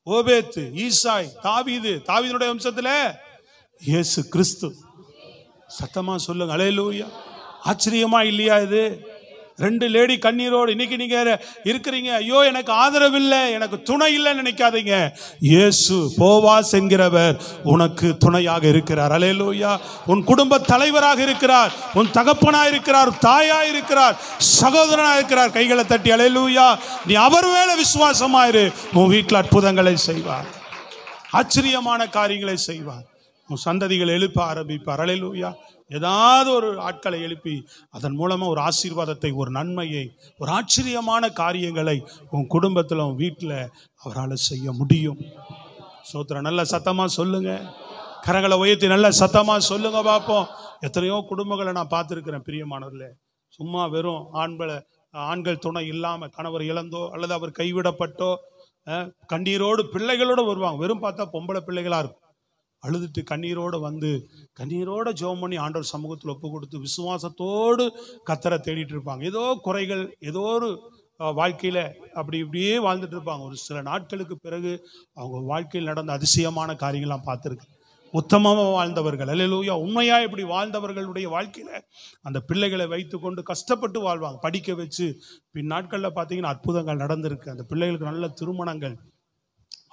ஓபேத், ஈசாய், தாவீது, தாவீதுடைய வம்சத்துல இயேசு கிறிஸ்து. சத்தமா சொல்லுங்க அல்லேலூயா. ஆச்சரியமா இல்லையா இது? 2 லேடி கண்ணீரோடு இன்னைக்கு நீங்க இருக்கிறீங்க. ஐயோ எனக்கு ஆதரவு இல்லை, எனக்கு துணை இல்லைன்னு நினைக்காதீங்க. இயேசு போவாஸ் என்கிறவர் உனக்கு துணையாக இருக்கிறார். அல்லேலூயா. உன் குடும்ப தலைவராக இருக்கிறார், உன் தகப்பனா இருக்கிறார், தாயா இருக்கிறார், சகோதரனா இருக்கிறார். கைகளை தட்டி அல்லேலூயா. நீ அவர் மேல விசுவாசமாயிரு. உன் வீட்டில் அற்புதங்களை செய்வார், ஆச்சரியமான காரியங்களை செய்வார். உன் சந்ததிகள் எழுப்ப ஆரம்பிப்பார். அல்லேலூயா. ஏதாவது ஒரு ஆட்களை எழுப்பி அதன் மூலமா ஒரு ஆசீர்வாதத்தை, ஒரு நன்மையை, ஒரு ஆச்சரியமான காரியங்களை உன் குடும்பத்தில், உன் வீட்டில் அவரால் செய்ய முடியும். சோத்திரம். நல்ல சத்தமா சொல்லுங்க. கரங்களை உயர்த்தி நல்ல சத்தமா சொல்லுங்க பார்ப்போம். எத்தனையோ குடும்பங்களை நான் பார்த்துருக்கிறேன் பிரியமானவர்களே. சும்மா வெறும் ஆண்கள் துணை இல்லாம கணவர் இழந்தோ அல்லது அவர் கைவிடப்பட்டோ கண்ணீரோடு பிள்ளைகளோடு வருவாங்க. வெறும் பார்த்தா பொம்பளை பிள்ளைகளா இருக்கும். அழுதுட்டு கண்ணீரோடு வந்து கண்ணீரோட ஜெபம் பண்ணி ஆண்டவர் சமூகத்தில் ஒப்பு கொடுத்து விசுவாசத்தோடு கர்த்தரை தேடிட்டு இருப்பாங்க. ஏதோ குறைகள், ஏதோ ஒரு வாழ்க்கையில அப்படி இப்படியே வாழ்ந்துட்டு இருப்பாங்க. ஒரு சில நாட்களுக்கு பிறகு அவங்க வாழ்க்கையில் நடந்த அதிசயமான காரியங்கள்லாம் பார்த்துருக்கு. உத்தமமாக வாழ்ந்தவர்கள், அல்லேலூயா, உண்மையா இப்படி வாழ்ந்தவர்களுடைய வாழ்க்கையில அந்த பிள்ளைகளை வைத்து கொண்டு கஷ்டப்பட்டு வாழ்வாங்க. படிக்க வச்சு பின் நாட்களில் பார்த்தீங்கன்னா அற்புதங்கள் நடந்திருக்கு. அந்த பிள்ளைகளுக்கு நல்ல திருமணங்கள்,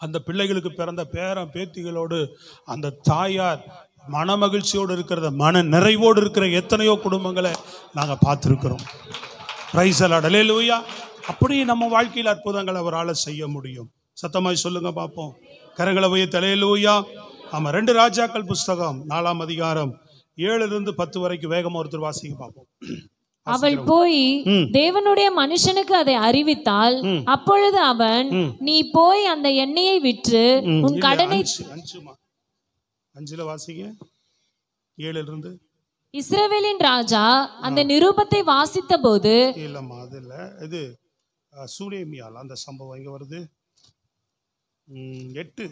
அந்த பிள்ளைகளுக்கு பிறந்த பேரன் பேத்திகளோடு அந்த தாயார் மன மகிழ்ச்சியோடு இருக்கிறத, மன நிறைவோடு இருக்கிற எத்தனையோ குடும்பங்களை நாங்கள் பார்த்துருக்கிறோம். Price the Lord. அல்லேலூயா. அப்படி நம்ம வாழ்க்கையில் அற்புதங்கள் அவரால் செய்ய முடியும். சத்தமாய் சொல்லுங்க பார்ப்போம். கரங்களை உயர்த்தி அல்லேலூயா. ஆமாம். 2 ராஜாக்கள் புஸ்தகம் 4ஆம் அதிகாரம் 7-10 வரைக்கும் வேகமா ஒருத்தர் வாசிக்க பார்ப்போம். அவள் போய் தேவனுடைய மனுஷனுக்கு அதை அறிவித்தாள். அப்பொழுது அவன், நீ போய் அந்த எண்ணெயை விற்று உன் கடனை 5 வாசிங்க. 7 இஸ்ரவேலின் ராஜா அந்த நிருபத்தை வாசித்த போது, இல்லம்மா அது இல்ல, இது சூனேமியால் அந்த சம்பவம் இங்க வருது. 4:8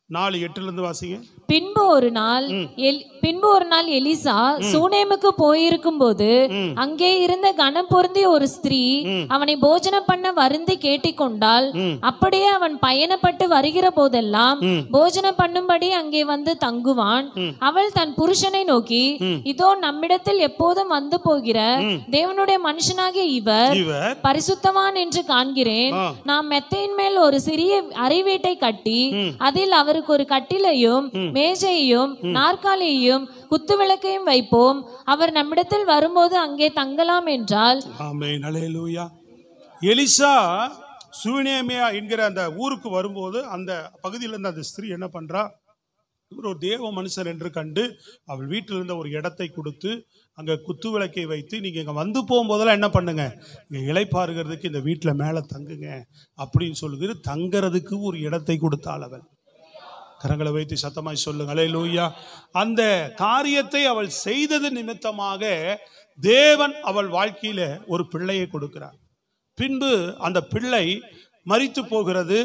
4:8 வாசிங்க. பின்பு ஒரு நாள் எலிசா சூனேமுக்கு போயிருக்கும் போது அங்கே இருந்த கனம் பொருந்திய ஒரு ஸ்திரீ அவனை போஜனம் பண்ண வருந்தி கேட்டிக்கொண்டாள். அப்படியே அவன் பயணப்பட்டு வருகிற போதெல்லாம் போஜனம் பண்ணும்படி அங்கே வந்து தங்குவான். அவள் தன் புருஷனை நோக்கி, இதோ நம்மிடத்தில் எப்போதும் வந்து போகிற தேவனுடைய மனுஷனாகிய இவர் பரிசுத்தவான் என்று காண்கிறேன். நாம் மெத்தையின் மேல் ஒரு சிறிய அறை வீட்டை கட்டி அதில் அவருக்கு ஒரு கட்டிலையும் மேஜையையும் நாற்காலியையும் குத்துவிளக்கையும் வைப்போம். அவர் நம்மிடத்தில் வரும்போது அங்கே தங்கலாம் என்றால். ஆமென், அல்லேலூயா. எலிசா சூனேமியா என்கிற அந்த ஊருக்கு வரும்போது அந்த பகுதியில் இருந்த அந்த ஸ்திரீ என்ன பண்றா, இவர் ஒரு தேவ மனுஷர் என்று கண்டு அவள் வீட்டில் இருந்த ஒரு இடத்தை கொடுத்து அங்க குத்து விளக்கை வைத்து, நீங்க இங்க வந்து போகும்போதெல்லாம் என்ன பண்ணுங்க, இங்க இளைப்பாறுகிறதுக்கு இந்த வீட்டில் மேல தங்குங்க அப்படின்னு சொல்லுது. தங்கறதுக்கு ஒரு இடத்தை கொடுத்தாள் அவள். கரங்களை வைத்து சத்தமாய் சொல்லுங்க அல்லேலூயா. அந்த காரியத்தை அவள் செய்தது நிமித்தமாக தேவன் அவள் வாழ்க்கையில ஒரு பிள்ளையை கொடுக்கிறார். பின்பு அந்த பிள்ளை மரித்து போகிறது.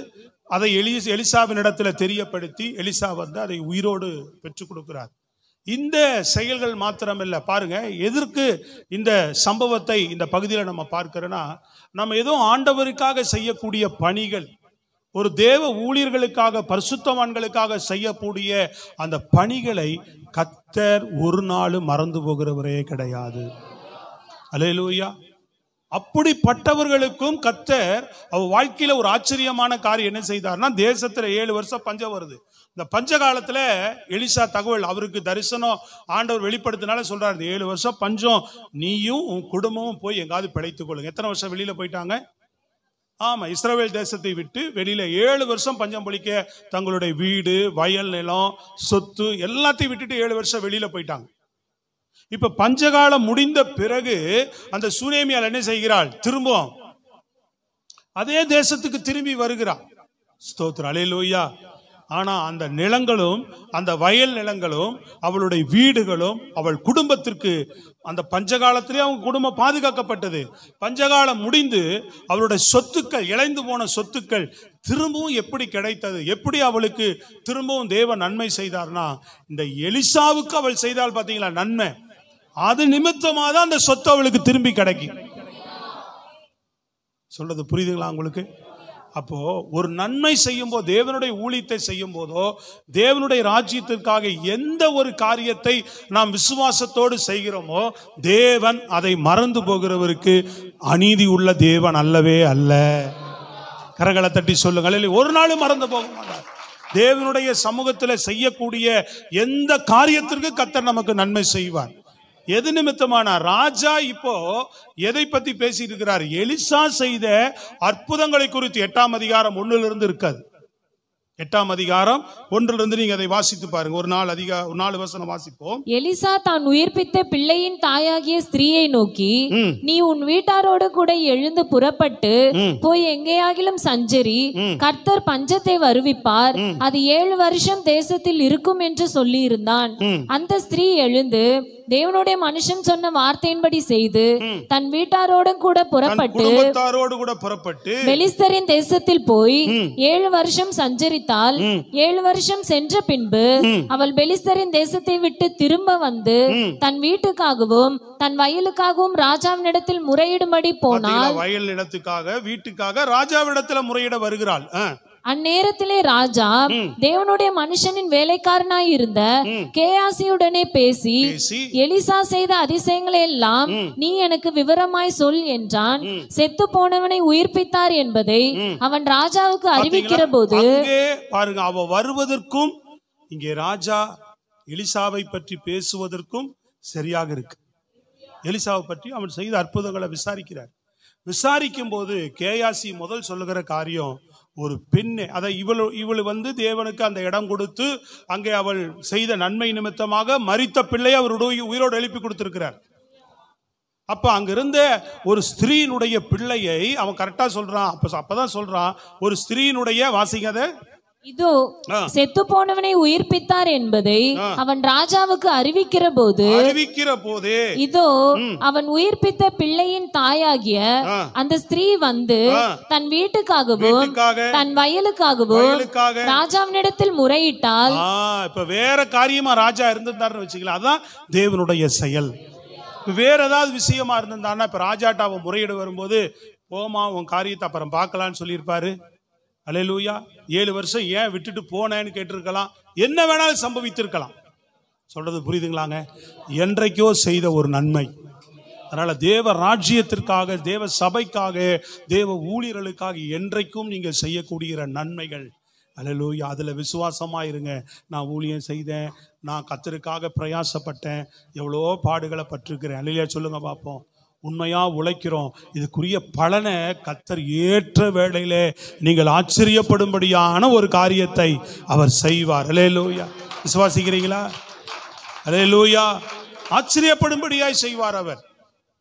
அதை எலிசாவின் இடத்துல தெரியப்படுத்தி எலிசா வந்து அதை உயிரோடு பெற்றுக் கொடுக்கிறார். இந்த செயல்கள் மாத்திரமில்லை, பாருங்க எதற்கு இந்த சம்பவத்தை இந்த பகுதியில் நம்ம பார்க்கிறோன்னா, நம்ம ஏதோ ஆண்டவருக்காக செய்யக்கூடிய பணிகள், ஒரு தேவ ஊழியர்களுக்காக பரிசுத்தவான்களுக்காக செய்யக்கூடிய அந்த பணிகளை கர்த்தர் ஒரு நாள் மறந்து போகிறவரே கிடையாது. அல்லேலூயா. அப்படிப்பட்டவர்களுக்கும் கர்த்தர் அவ வாழ்க்கையில ஒரு ஆச்சரியமான காரியம் என்ன செய்தார்னா, தேசத்துல 7 வருஷம் பஞ்சம் வருது. இந்த பஞ்ச காலத்துல எலிசா தகவல் அவருக்கு தரிசனம் ஆண்டவர் வெளிப்படுத்தினால சொல்றாரு, 7 வருஷம் பஞ்சம், நீயும் உன் குடும்பமும் போய் எங்காவது பிழைத்துக் கொள்ளுங்க. எத்தனை வருஷம் வெளியில போயிட்டாங்க? ஆமா, இஸ்ரவேல் தேசத்தை விட்டு வெளியில 7 வருஷம் பஞ்சம் பொழிக்க தங்களுடைய வீடு, வயல் நிலம், சொத்து எல்லாத்தையும் விட்டுட்டு 7 வருஷம் வெளியில போயிட்டாங்க. இப்ப பஞ்சகாலம் முடிந்த பிறகு அந்த சூனேமியால் என்ன செய்கிறாள், திரும்பவும் அதே தேசத்துக்கு திரும்பி வருகிறாள். ஸ்தோத்திரம், அல்லேலூயா. ஆனா அந்த நிலங்களும் அந்த வயல் நிலங்களும் அவளுடைய வீடுகளும் அவள் குடும்பத்திற்கு அந்த பஞ்சகாலத்திலே அவங்க குடும்பம் பாதுகாக்கப்பட்டது. பஞ்சகாலம் முடிந்து அவளுடைய சொத்துக்கள், இழந்து போன சொத்துக்கள் திரும்பவும் எப்படி கிடைத்தது, எப்படி அவளுக்கு திரும்பவும் தேவன் நன்மை செய்தார்னா, இந்த எலிசாவுக்கு அவள் செய்தால் பாத்தீங்களா நன்மை, அது நிமித்தமாக தான் அந்த சொத்து அவளுக்கு திரும்பி கிடைக்கும். சொல்றது புரியுதுங்களா உங்களுக்கு? அப்போ ஒரு நன்மை செய்யும் போது, தேவனுடைய ஊழியத்தை செய்யும் போதோ, தேவனுடைய ராஜ்யத்திற்காக எந்த ஒரு காரியத்தை நாம் விசுவாசத்தோடு செய்கிறோமோ, தேவன் அதை மறந்து போகிறவருக்கு அநீதி உள்ள தேவன் அல்லவே அல்ல. கரங்களை தட்டி சொல்லுங்கள், ஒரு நாளும் மறந்து போக மாட்டார். தேவனுடைய சமூகத்தில் செய்யக்கூடிய எந்த காரியத்திற்கு கர்த்தர் நமக்கு நன்மை செய்வார். எது நிமித்தமான ராஜா இப்போ எதை பத்தி பேசிட்டு இருக்கிறார்? எலிசா செய்த அற்புதங்களை குறித்து 8ஆம் அதிகாரம் 1 இருக்காது. 8ஆம் அதிகாரம் 1 நீங்க அதை வாசித்து பாருங்க. ஒரு 4 வசனம் வாசிப்போம். எலிசா தான் உயிர்ப்பித்த பிள்ளையின் தாயாகிய ஸ்திரீயை நோக்கி, நீ உன் வீட்டாரோடு கூட எழுந்து புறப்பட்டு போய் எங்கேயாகிலும் சஞ்சரி, கர்த்தர் பஞ்சத்தை வருவிப்பார், அது 7 வருஷம் தேசத்தில் இருக்கும் என்று சொல்லி இருந்தான். அந்த ஸ்திரீ எழுந்து தேவனுடைய மனுஷன் சொன்ன வார்த்தையின்படி செய்து தன் வீட்டாரோடு கூட புறப்பட்டு பெலிஸ்தரின் தேசத்தில் போய் 7 வருஷம் சஞ்சரித்தாள். 7 வருஷம் சென்ற பின்பு அவள் பெலிஸ்தரின் தேசத்தை விட்டு திரும்ப வந்து தன் வீட்டுக்காகவும் தன் வயலுக்காகவும் ராஜாவினிடத்தில் முறையிடும்படி போனாள். வயல் நிலத்துக்காக வீட்டுக்காக ராஜாவிடத்தில் முறையிட வருகிறாள். அந்நேரத்திலே ராஜா தேவனுடைய மனுஷனின் வேலைக்காரனாய் இருந்த கேயாசியுடனே பேசி, எலிசா செய்த அதிசயங்களை எல்லாம் நீ எனக்கு விவரமாய் சொல் என்றான். செத்து போனவனை உயிர்ப்பித்தார் என்பதை அவன் ராஜாவுக்கு அறிவிக்கிற போது, பாருங்க, அவ வருவதற்கும் இங்கே ராஜா எலிசாவை பற்றி பேசுவதற்கும் சரியாக இருக்கு. எலிசாவை பற்றி அவன் செய்த அற்புதங்களை விசாரிக்கிறார். விசாரிக்கும் போது கேயாசி முதல் சொல்லுகிற காரியம், ஒரு பெண்ணை, அதை இவள் தேவனுக்கு அந்த இடம் கொடுத்து அங்கே அவள் செய்த நன்மை நிமித்தமாக மரித்த பிள்ளையை அவருடைய உயிரோடு எழுப்பி கொடுத்திருக்கிறார். அப்ப அங்கிருந்த ஒரு ஸ்திரீனுடைய பிள்ளையை அவன் கரெக்டா சொல்றான். அப்பதான் சொல்றான், ஒரு ஸ்திரீனுடைய, வாசிக்காத, இதோ செத்து போனவனை உயிர்ப்பித்தார் என்பதை அவன் ராஜாவுக்கு அறிவிக்கிற போது இதோ அவன் உயிர்ப்பித்த பிள்ளையின் தாயாகிய அந்த ஸ்திரீ தன் வீட்டுக்காகவும் தன் வயலுக்காகவும் ராஜாவினிடத்தில் முறையிட்டால். இப்ப வேற காரியமா ராஜா இருந்திருந்தாருன்னு வச்சுக்கலாம், அதான் தேவனுடைய செயல். வேற ஏதாவது விஷயமா இருந்திருந்தாருன்னா இப்ப ராஜாட்ட அவன் முறையிட வரும்போது, போமா உன் காரியத்தை அப்புறம் பார்க்கலான்னு சொல்லியிருப்பாரு. அல்லேலூயா. 7 வருஷம் ஏன் விட்டுட்டு போனேன்னு கேட்டிருக்கலாம், என்ன வேணாலும் சம்பவித்திருக்கலாம். சொல்றது புரியுதுங்களாங்க? என்றைக்கோ செய்த ஒரு நன்மை. அதனால தேவ ராஜ்யத்திற்காக, தேவ சபைக்காக, தேவ ஊழியர்களுக்காக என்றைக்கும் நீங்கள் செய்யக்கூடிய நன்மைகள், அல்லேலூயா, அதுல விசுவாசமா இருங்க. நான் ஊழியம் செய்தேன், நான் கர்த்தருக்காக பிரயாசப்பட்டேன், எவ்வளோ பாடுகளை பட்டிருக்கிறேன். அல்லேலூயா சொல்லுங்க பார்ப்போம். உண்மையா உழைக்கிறோம், இதுக்குரிய பலனை கர்த்தர் ஏற்ற வேளையிலே நீங்கள் ஆச்சரியப்படும்படியான ஒரு காரியத்தை அவர் செய்வார். அல்லேலூயா. விசுவாசிக்கிறீங்களா? அல்லேலூயா. ஆச்சரியப்படும்படியாய் செய்வார் அவர்.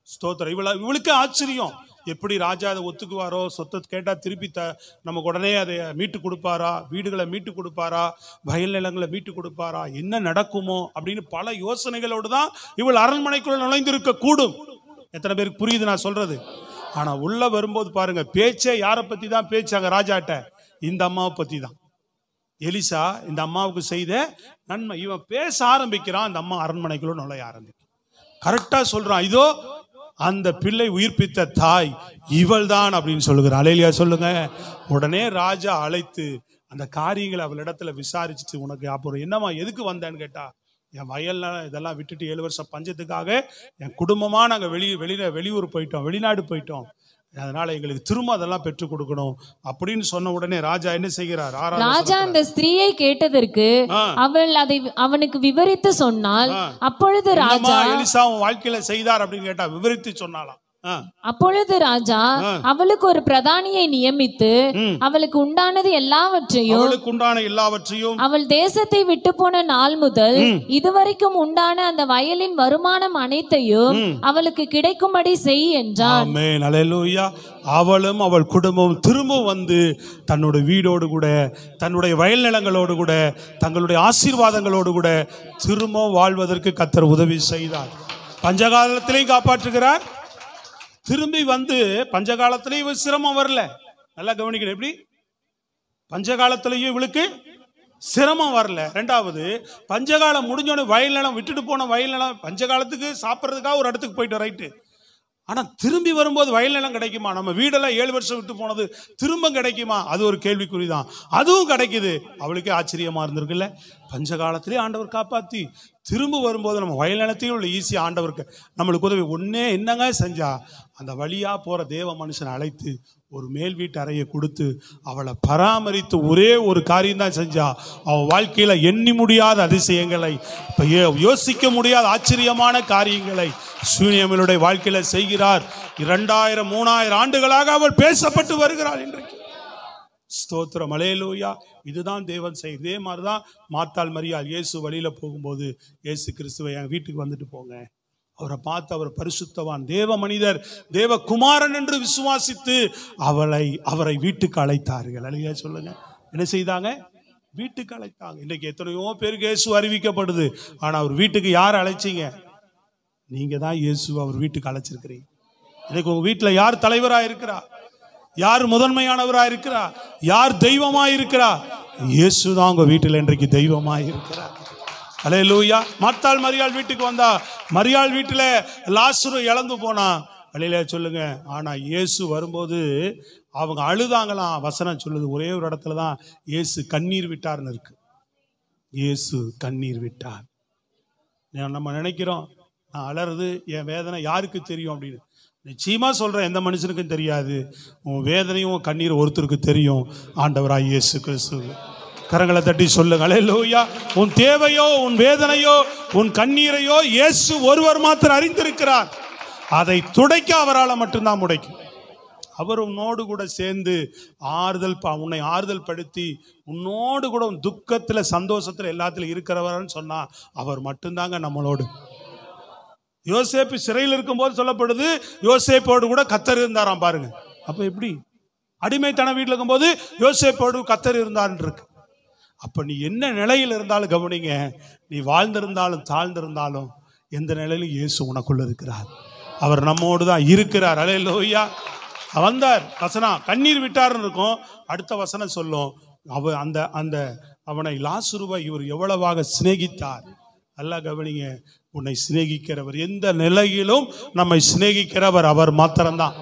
ஸ்தோத்திரம். இவளுக்கு ஆச்சரியம். எப்படி ராஜா அதை ஒத்துக்குவாரோ, சொத்தை கேட்டா திருப்பி நமக்கு உடனே அதை மீட்டு கொடுப்பாரா, வீடுகளை மீட்டு கொடுப்பாரா, வயல் நிலங்களை மீட்டு கொடுப்பாரா, என்ன நடக்குமோ அப்படின்னு பல யோசனைகளோடு தான் இவள் அரண்மனைக்குள்ள நுழைந்திருக்க கூடும். எத்தனை பேருக்கு புரியுது நான் சொல்றது? ஆனா உள்ள வரும்போது பாருங்க, பேச்சே யாரை பத்தி தான் பேச்சு அங்க ராஜாட்ட? இந்த அம்மாவை பத்தி தான். எலிசா இந்த அம்மாவுக்கு செய்த நன்மை. இவன் பேச ஆரம்பிக்கிறான், அந்த அம்மா அரண்மனைக்குள்ள நுழைய ஆரம்பிக்கும். கரெக்டா சொல்றான், இதோ அந்த பிள்ளை உயிர்ப்பித்த தாய் இவள் தான் அப்படின்னு சொல்லுகிறான். அல்லேலூயா சொல்லுங்க. உடனே ராஜா அழைத்து அந்த காரியங்களை அவளிடத்துல விசாரிச்சுட்டு, உனக்கு அப்புறம் என்னம்மா எதுக்கு வந்தேன்னு கேட்டா, என் வயல்ல இதெல்லாம் விட்டுட்டு 7 வருஷம் பஞ்சத்துக்காக என் குடும்பமா நாங்க வெளியூர் போயிட்டோம், வெளிநாடு போயிட்டோம், அதனால எங்களுக்கு திரும்ப அதெல்லாம் பெற்றுக் கொடுக்கணும் அப்படின்னு சொன்ன உடனே ராஜா என்ன செய்கிறார்? ராஜா அந்த ஸ்திரீயை கேட்டதற்கு அவள் அதை அவனுக்கு விவரித்து சொன்னாள். அப்பொழுது ராஜா, எலிசா வாழ்க்கையில செய்தார் அப்படின்னு கேட்டா விவரித்து சொன்னாலாம். அப்பொழுது ராஜா அவளுக்கு ஒரு பிரதானியை நியமித்து அவளுக்கு உண்டானது எல்லாவற்றையும் அவள் தேசத்தை விட்டு போன நாள் முதல் இதுவரைக்கும் உண்டான அந்த வயலின் வருமானம் அனைத்தையும் அவளுக்கு கிடைக்கும்படி செய் என்றான். ஆமென். அல்லேலூயா. அவளும் அவள் குடும்பம் திரும்ப தன்னுடைய வீடோடு கூட, தன்னுடைய வயல் நிலங்களோடு கூட, தங்களுடைய ஆசீர்வாதங்களோடு கூட திரும்ப வாழ்வதற்கு கர்த்தர் உதவி செய்தார். பஞ்சகாலத்திலையும் காப்பாற்றுகிறார். திரும்பி பஞ்சகாலத்திலேயும் சிரமம் வரல. நல்லா கவனிக்கணும். எப்படி பஞ்சகாலத்திலையும் இவளுக்கு சிரமம் வரல. ரெண்டாவது, பஞ்சகாலம் முடிஞ்சோடனே வயல் நிலம் விட்டுட்டு போன வயல் நிலம், பஞ்சகாலத்துக்கு சாப்பிட்றதுக்காக ஒரு இடத்துக்கு போயிட்டு ரைட்டு, ஆனா திரும்பி வரும்போது வயல் நிலம் கிடைக்குமா? நம்ம வீடெல்லாம் 7 வருஷம் விட்டு போனது திரும்ப கிடைக்குமா? அது ஒரு கேள்விக்குறிதான். அதுவும் கிடைக்குது. அவளுக்கே ஆச்சரியமா இருந்திருக்குல்ல. பஞ்சகாலத்திலே ஆண்டவர் காப்பாத்தி திரும்ப வரும்போது நம்ம வயல் நிலத்தையும் உள்ள ஈஸி ஆண்டவருக்கு நம்மளுக்கு உதவி. ஒன்னே என்னங்க செஞ்சா, அந்த வழியா போற தேவ மனுஷனை அழைத்து ஒரு மேல் வீட்டு அறையை கொடுத்து அவளை பராமரித்து ஒரே ஒரு காரியம் தான் செஞ்சா. அவன் வாழ்க்கையில எண்ணி முடியாத அதிசயங்களை, யோசிக்க முடியாத ஆச்சரியமான காரியங்களை சூனியமிலுடைய வாழ்க்கையில செய்கிறார். 2000 3000 ஆண்டுகளாக அவள் பேசப்பட்டு வருகிறாள் இன்றைக்கு. ஸ்தோத்திரம். அல்லேலூயா. இதுதான் தேவன் செய். இதே மாதிரிதான் மாத்தாள் மரியாள் இயேசு வழியில போகும்போது, இயேசு கிறிஸ்துவை என் வீட்டுக்கு வந்துட்டு போங்க, அவரை பார்த்து அவர் பரிசுத்தவான், தேவ மனிதர், தேவ குமாரன் என்று விசுவாசித்து அவரை வீட்டுக்கு அழைத்தார்கள். அல்லேலூயா சொல்லுங்க. என்ன செய்தாங்க? வீட்டுக்கு அழைத்தாங்க. இன்னைக்கு எத்தனையோ பேருக்கு இயேசு அறிவிக்கப்படுது. ஆனா அவர் வீட்டுக்கு யார் அழைச்சிங்க? நீங்க தான் இயேசு அவர் வீட்டுக்கு அழைச்சிருக்கிறீங்க. இன்னைக்கு உங்க வீட்டுல யார் தலைவராக இருக்கிறா? யார் முதன்மையானவராக இருக்கிறா? யார் தெய்வமாய் இருக்கிறா? இயேசு தான் உங்க வீட்டில் இன்றைக்கு தெய்வமாய் இருக்கிறார். அல்லேலூயா. மார்த்தாள் மரியாள் வீட்டுக்கு வந்தா, மரியாள் வீட்டில் லாசரு இழந்து போனா. அல்லேலூயா சொல்லுங்க. ஆனா இயேசு வரும்போது அவங்க அழுதாங்களாம். வசனம் சொல்லுது, ஒரே ஒரு இடத்துல தான் இயேசு கண்ணீர் விட்டார்னு இருக்கு. இயேசு கண்ணீர் விட்டார். நம்ம நினைக்கிறோம், நான் அலறது என் வேதனை யாருக்கு தெரியும் அப்படின்னு. நிச்சயமா சொல்றேன், எந்த மனுஷனுக்கும் தெரியாது. உன் வேதனையும் உன் கண்ணீர் ஒருத்தருக்கு தெரியும், ஆண்டவராய் இயேசு கிறிஸ்து. கரங்களை தட்டி சொல்லுங்க அல்லேலூயா. உன் தேவையோ, உன் வேதனையோ, உன் கண்ணீரையோ இயேசு ஒருவர் மாத்திரம் அறிந்திருக்கிறார். அதை துடைக்க அவரால் மட்டும்தான் முடியும். அவர் உன்னோடு கூட சேர்ந்து உன்னை ஆறுதல் படுத்தி உன்னோடு கூட துக்கத்துல சந்தோஷத்துல எல்லாத்திலும் இருக்கிறவர்னு சொன்னா அவர் மட்டும்தாங்க நம்மளோடு. யோசேப்பு சிறையில் இருக்கும் போது சொல்லப்படுது, யோசேப்போடு கூட கர்த்தர் இருந்தாராம். பாருங்க, அப்ப எப்படி அடிமைத்தன வீட்டில் இருக்கும்போது யோசேப்போடு கர்த்தர் இருந்தார்ன்னு இருக்கு. அப்ப நீ என்ன நிலையில் இருந்தாலும் கவனிங்க, நீ வாழ்ந்திருந்தாலும் தாழ்ந்திருந்தாலும் எந்த நிலையிலும் இயேசு உனக்குள்ள இருக்கிறார். அவர் நம்மோடு தான் இருக்கிறார். அல்லேலூயா. வந்தார், வசனம் கண்ணீர் விட்டார்னு இருக்கும். அடுத்த வசனம் சொல்லும், அவனை லாசருவை இவர் எவ்வளவாக சிநேகித்தார். நல்லா கவனிங்க, உன்னை சிநேகிக்கிறவர், எந்த நிலையிலும் நம்மை சிநேகிக்கிறவர் அவர் மாத்திரம்தான்.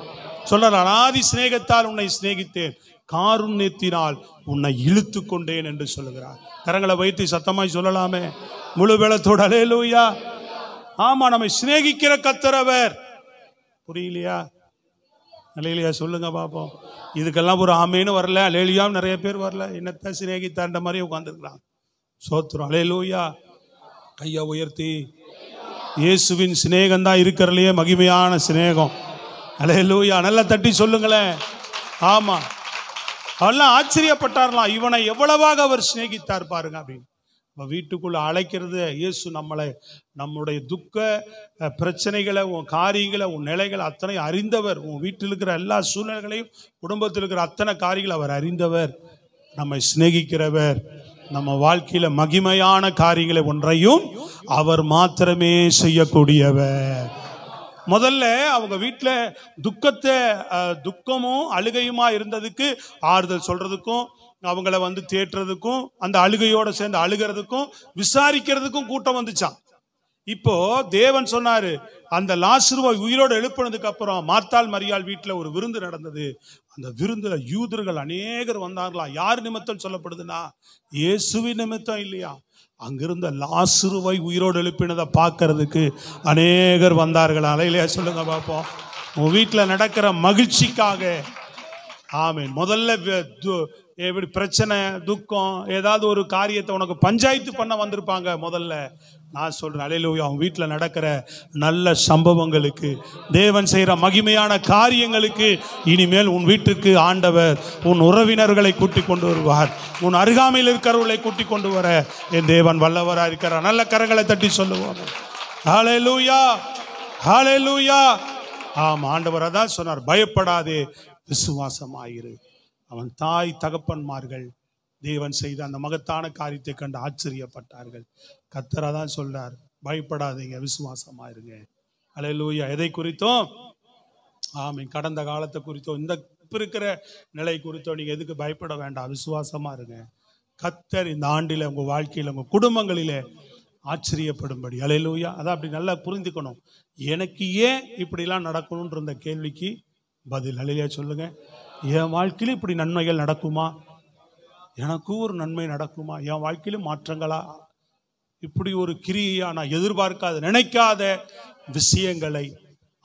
சொல்ற அனாதி சிநேகத்தால் உன்னை சிநேகித்தேன், காருண்யத்தினால் உன்னை இழுத்து கொண்டேன் என்று சொல்லுகிறார். கரங்களை வைத்து சத்தமாய் சொல்லலாமே முழு வேளத்தோடு. அல்லேலூயா. ஆமா, நம்மை சிநேகிக்கிற கர்த்தர். புரியலையா? அல்லேலூயா சொல்லுங்க பாப்போம். இதுக்கெல்லாம் ஒரு ஆமேன்னு வரல, அல்லேலூயாவும் நிறைய பேர் வரல. என்னத்தை சிநேகித்தாண்ட மாதிரி உட்கார்ந்துருக்கலாம். சோத்திரம். அல்லேலூயா. கையை உயர்த்தி, இயேசுவின் சிநேகம் தான் இருக்கிறதுலையே மகிமையான சிநேகம். அல்லேலூயா. நல்லா தட்டி சொல்லுங்களேன். ஆமா, அவெல்லாம் ஆச்சரியப்பட்டாரலாம், இவனை எவ்வளவாக அவர் சிநேகித்தார் பாருங்க அப்படின்னு. வீட்டுக்குள்ள அழைக்கிறது இயேசு நம்முடைய துக்க பிரச்சனைகளை, உன் காரியங்களை, உன் நிலைகளை அத்தனை அறிந்தவர். உன் வீட்டில் இருக்கிற எல்லா சூழ்நிலைகளையும், குடும்பத்தில் இருக்கிற அத்தனை காரியங்களை அவர் அறிந்தவர். நம்மை சிநேகிக்கிறவர். நம்ம வாழ்க்கையில மகிமையான காரியங்களை ஒன்றையும் அவர் மாத்திரமே செய்யக்கூடியவர். முதல்ல அவங்க வீட்டில் துக்கமும் அழுகையுமா இருந்ததுக்கு ஆறுதல் சொல்றதுக்கும், அவங்கள தேற்றுறதுக்கும், அந்த அழுகையோட சேர்ந்து அழுகிறதுக்கும் விசாரிக்கிறதுக்கும் கூட்டம் வந்துச்சான். இப்போ தேவன் சொன்னாரு, அந்த லாசருவை உயிரோடு எழுப்பினதுக்கு அப்புறம் மார்த்தாள் மரியாள் வீட்டில் ஒரு விருந்து நடந்தது. அந்த விருந்துல யூதர்கள் அநேகர் வந்தார்களாம். யார் நிமித்தம் சொல்லப்படுதுன்னா இயேசுவின் நிமித்தம் இல்லையா, அங்கிருந்த லாசருவை உயிரோடு எழுப்பினதை பார்க்கறதுக்கு அநேகர் வந்தார்கள். அலையிலையா சொல்லுங்க பார்ப்போம். உன் வீட்டில் நடக்கிற மகிழ்ச்சிக்காக. ஆமென். முதல்ல எப்படி பிரச்சனை, துக்கம், ஏதாவது ஒரு காரியத்தை உனக்கு பஞ்சாயத்து பண்ண வந்திருப்பாங்க. முதல்ல நான் சொல்றேன், அல்லேலூயா, அவன் வீட்டில் நடக்கிற நல்ல சம்பவங்களுக்கு, தேவன் செய்கிற மகிமையான காரியங்களுக்கு இனிமேல் உன் வீட்டுக்கு ஆண்டவர் உன் உறவினர்களை கூட்டி கொண்டு வருவார். உன் அருகாமையில் இருக்கிறவர்களை கூட்டி கொண்டு வர என் தேவன் வல்லவராக இருக்கிறார். நல்ல கரங்களை தட்டி சொல்லுவாங்க. ஹல்லேலூயா, ஹல்லேலூயா. ஆமா, ஆண்டவர் அதான் சொன்னார், பயப்படாதே, விசுவாசமாயிரு. அவன் தாய் தகப்பன்மார்கள் தேவன் செய்த அந்த மகத்தான காரியத்தை கண்டு ஆச்சரியப்பட்டார்கள். கர்த்தர் தான் சொல்றார், பயப்படாதீங்க, விசுவாசமா இருங்க. அல்லேலூயா. எதை குறித்தோம்? ஆமென். கடந்த காலத்தை குறித்தோ, இந்த இருக்கிற நிலை குறித்தோ நீங்க எதுக்கு பயப்பட வேண்டாம், விசுவாசமா இருங்க. கர்த்தர் இந்த ஆண்டில உங்க வாழ்க்கையில, உங்க குடும்பங்களிலே ஆச்சரியப்படும்படி. அல்லேலூயா. அதான் அப்படி நல்லா புரிந்துக்கணும். எனக்கு ஏன் இப்படிலாம் நடக்கணும்ன்ற இந்த கேள்விக்கு பதில். அல்லேலூயா சொல்லுங்க. என் வாழ்க்கையில இப்படி நன்மைகள் நடக்குமா? எனக்கு ஒரு நன்மை நடக்குமா? என் வாழ்க்கையில மாற்றங்களா? இப்படி ஒரு கிரியா, நான் எதிர்பார்க்காத, நினைக்காத விஷயங்களை,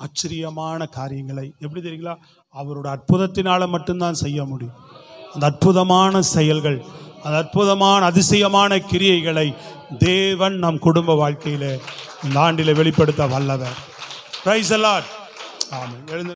ஆச்சரியமான காரியங்களை எப்படி தெரியுங்களா, அவரோட அற்புதத்தினால மட்டும்தான் செய்ய முடியும். அந்த அற்புதமான செயல்கள், அந்த அற்புதமான அதிசயமான கிரியைகளை தேவன் நம் குடும்ப வாழ்க்கையில இந்த ஆண்டில வெளிப்படுத்த வல்லவர். Price the Lord. ஆமென்.